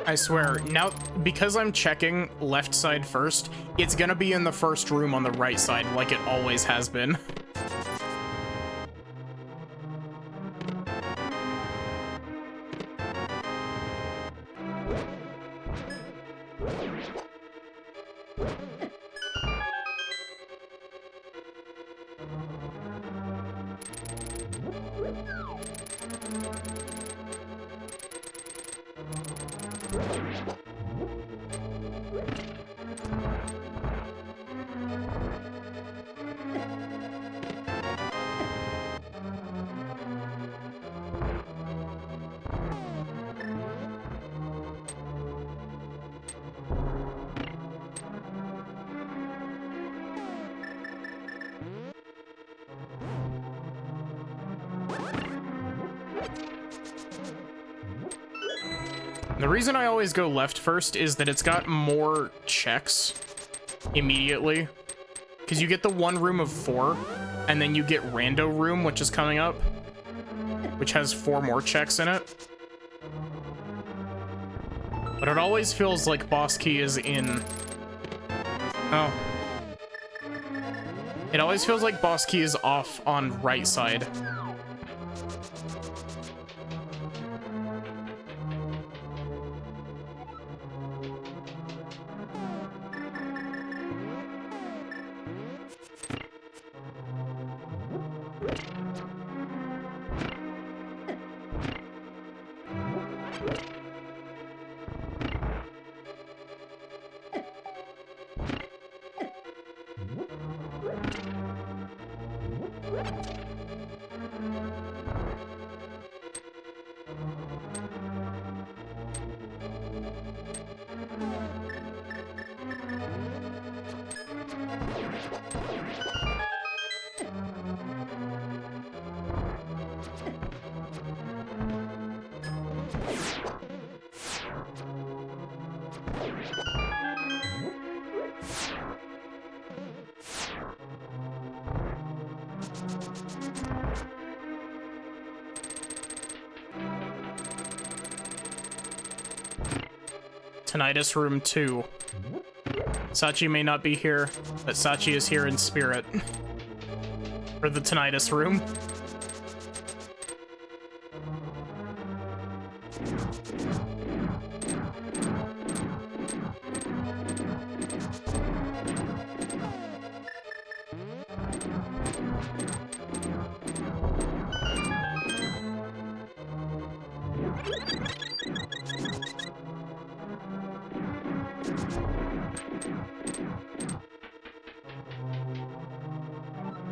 I swear, now, because I'm checking left side first, it's gonna be in the first room on the right side, like it always has been. The reason I always go left first is that it's got more checks immediately. Because you get the 1 room of 4, and then you get Rando Room, which is coming up, which has 4 more checks in it. But it always feels like boss key is in... Oh. It always feels like boss key is off on right side. Tinnitus Room 2. Sachi may not be here, but Sachi is here in spirit. For the Tinnitus Room.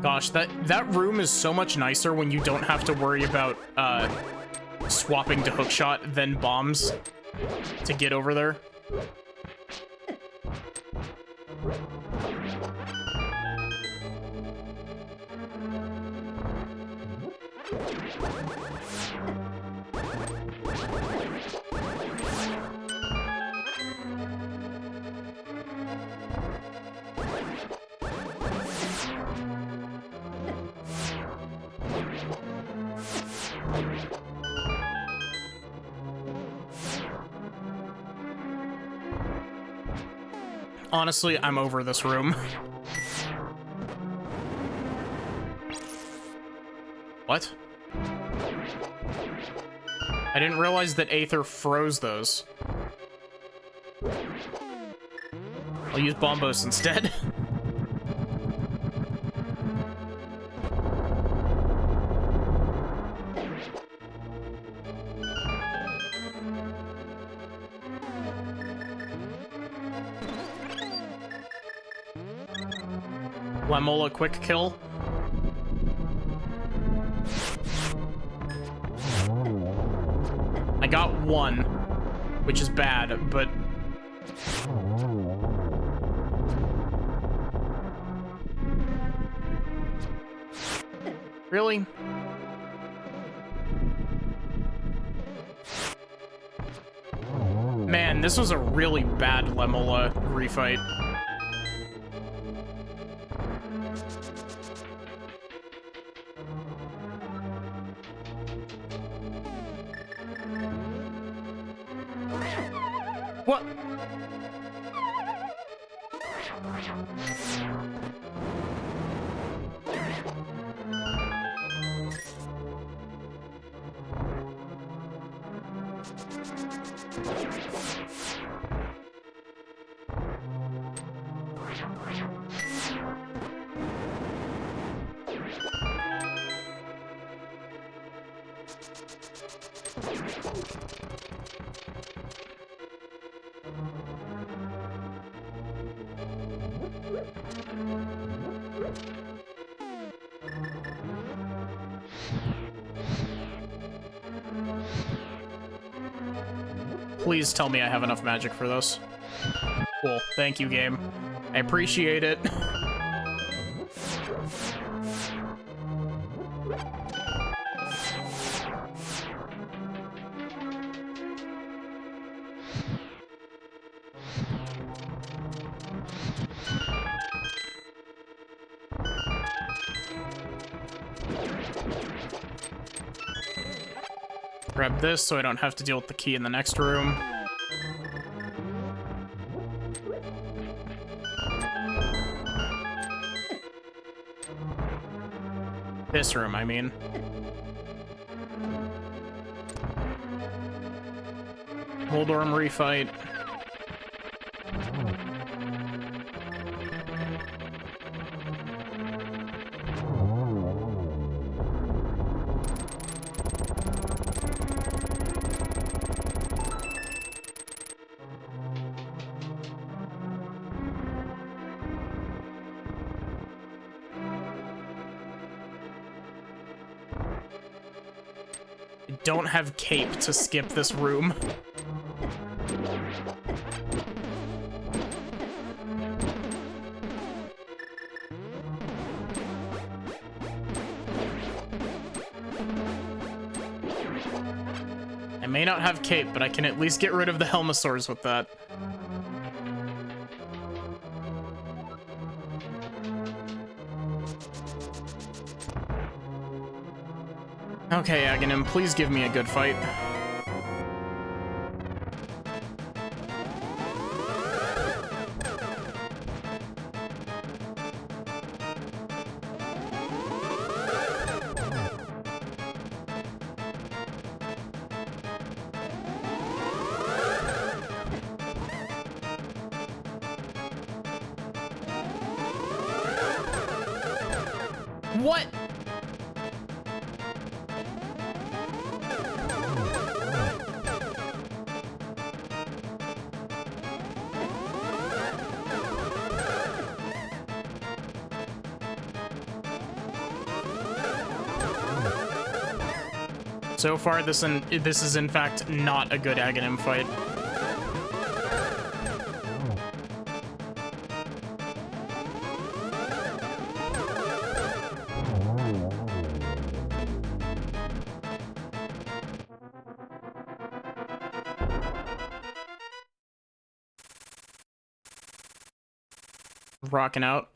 Gosh, that room is so much nicer when you don't have to worry about swapping to hookshot, then bombs to get over there. Honestly, I'm over this room. What? I didn't realize that Aether froze those. I'll use Bombos instead. Lemola quick kill. I got one, which is bad, but... Really? Man, this was a really bad Lemola refight. What? Please tell me I have enough magic for this. Cool. Thank you, game. I appreciate it. Grab this so I don't have to deal with the key in the next room. This room, I mean. Holdorm refight. Don't have cape to skip this room. I may not have cape, but I can at least get rid of the Helmosaurs with that. Okay, Aghanim, please give me a good fight. What? So far, this is in fact not a good Aghanim fight. Rocking out.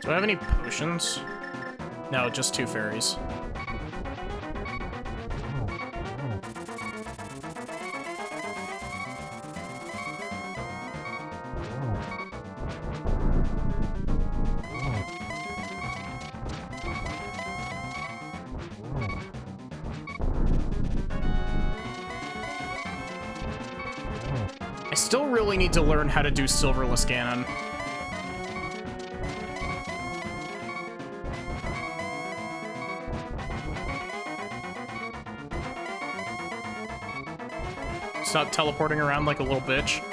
Do I have any potions? No, just 2 fairies. I still really need to learn how to do Silverless Ganon. Stop teleporting around like a little bitch.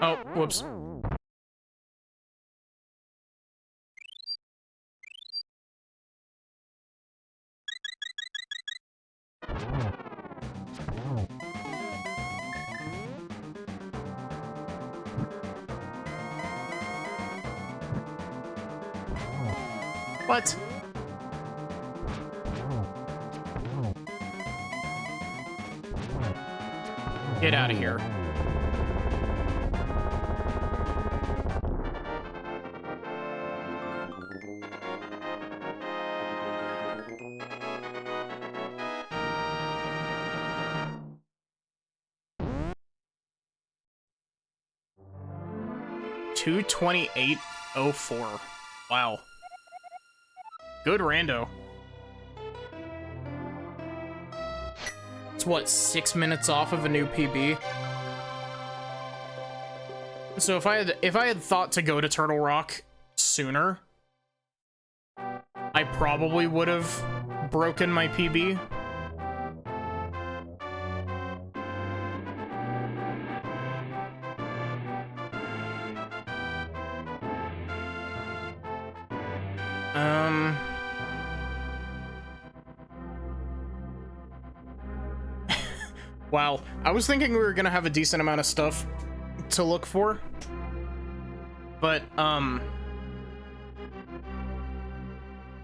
Oh, whoops. What? Get out of here. $228.04. Wow. Good rando. It's what, 6 minutes off of a new PB? So if I had thought to go to Turtle Rock sooner, I probably would have broken my PB. Wow, I was thinking we were gonna have a decent amount of stuff to look for, but,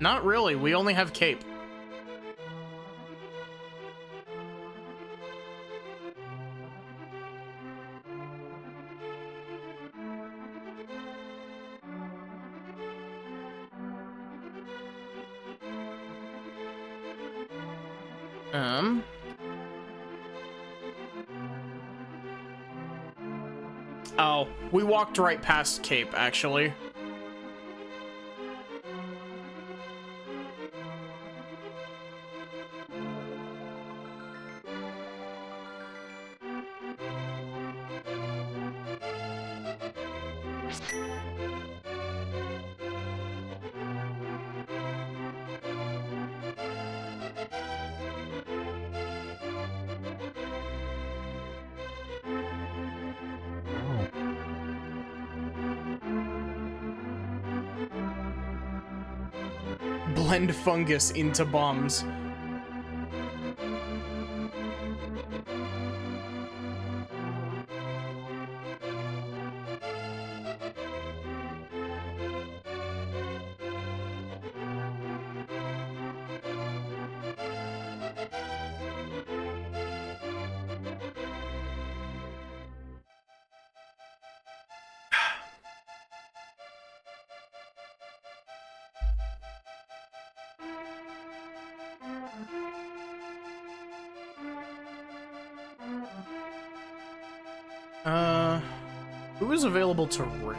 not really. We only have Cape. Oh, we walked right past Cape, actually. blend fungus into bombs. Who is available to raid?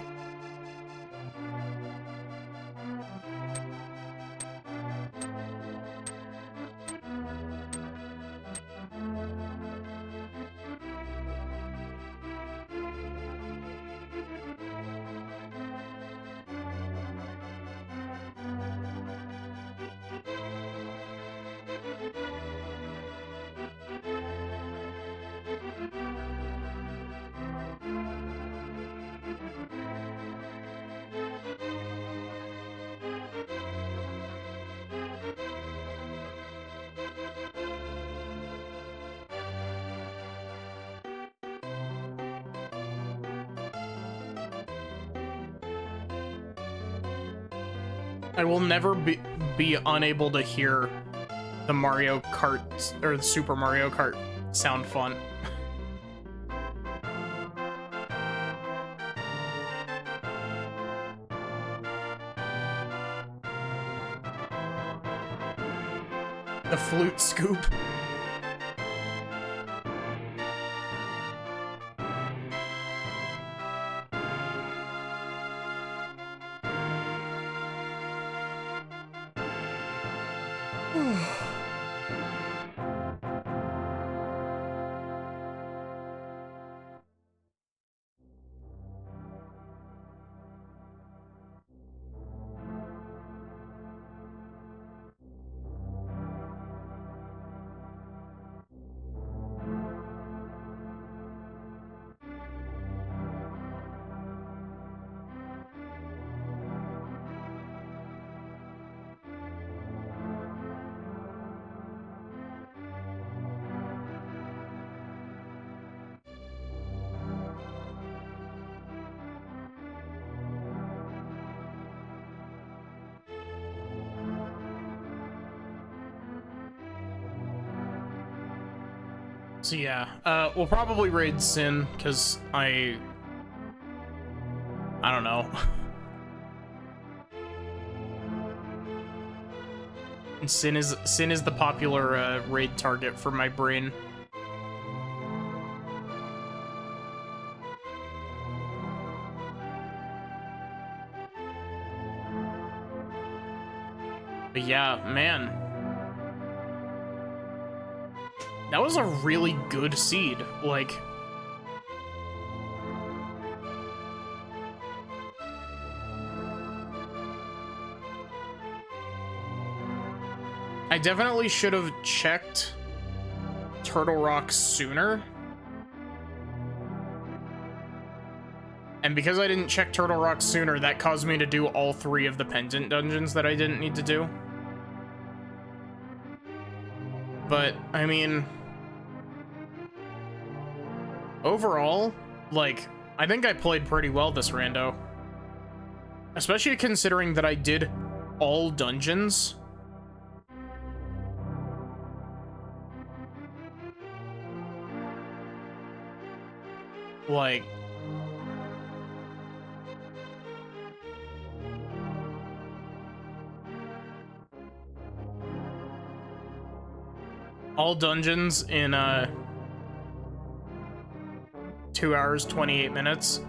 I will never be unable to hear the Mario Kart or the Super Mario Kart sound font. The flute scoop. So yeah, we'll probably raid Sin, because I don't know. And Sin is the popular raid target for my brain. But yeah, man. That was a really good seed. Like, I definitely should have checked Turtle Rock sooner. And because I didn't check Turtle Rock sooner, that caused me to do all 3 of the pendant dungeons that I didn't need to do. But, I mean, overall, like, I think I played pretty well this rando. Especially considering that I did all dungeons. Like, all dungeons in 2 hours, 28 minutes.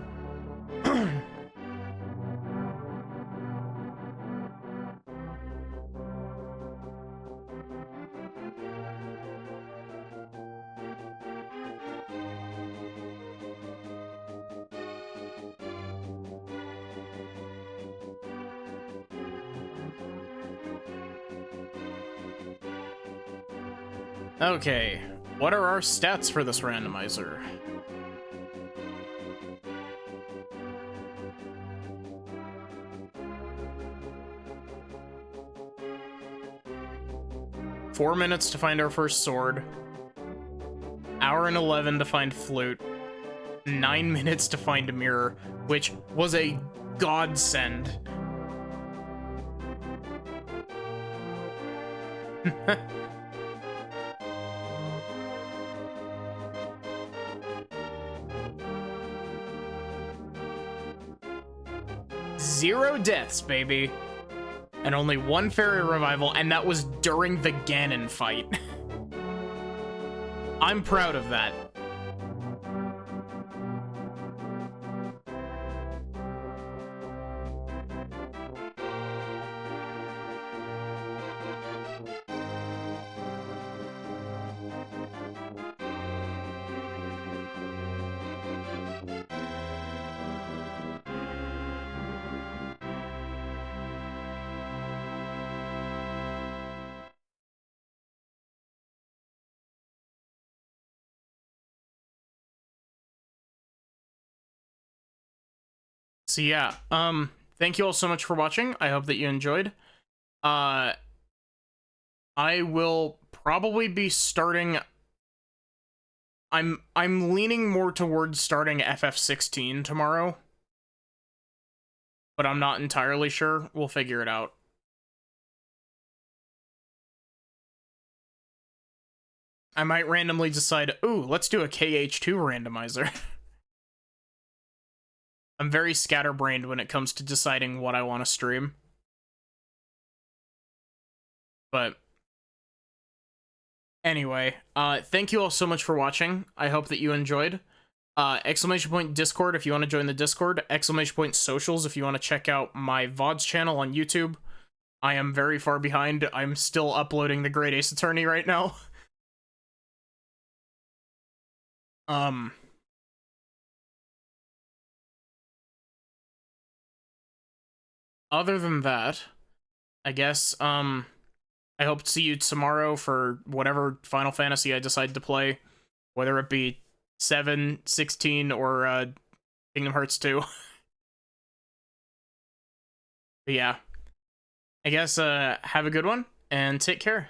Okay, what are our stats for this randomizer? 4 minutes to find our first sword. Hour and 11 to find flute. 9 minutes to find a mirror, which was a godsend. Zero deaths, baby. And only one fairy revival, and that was during the Ganon fight. I'm proud of that. So yeah, thank you all so much for watching. I hope that you enjoyed. I will probably be starting... I'm leaning more towards starting FF16 tomorrow. But I'm not entirely sure. We'll figure it out. I might randomly decide, ooh, let's do a KH2 randomizer. I'm very scatterbrained when it comes to deciding what I want to stream. But anyway, thank you all so much for watching. I hope that you enjoyed. Exclamation point Discord if you want to join the Discord. Exclamation point socials if you want to check out my VODs channel on YouTube. I am very far behind. I'm still uploading the Great Ace Attorney right now. Other than that, I guess, I hope to see you tomorrow for whatever Final Fantasy I decide to play, whether it be 7, 16, or, Kingdom Hearts 2. But yeah, I guess, have a good one, and take care.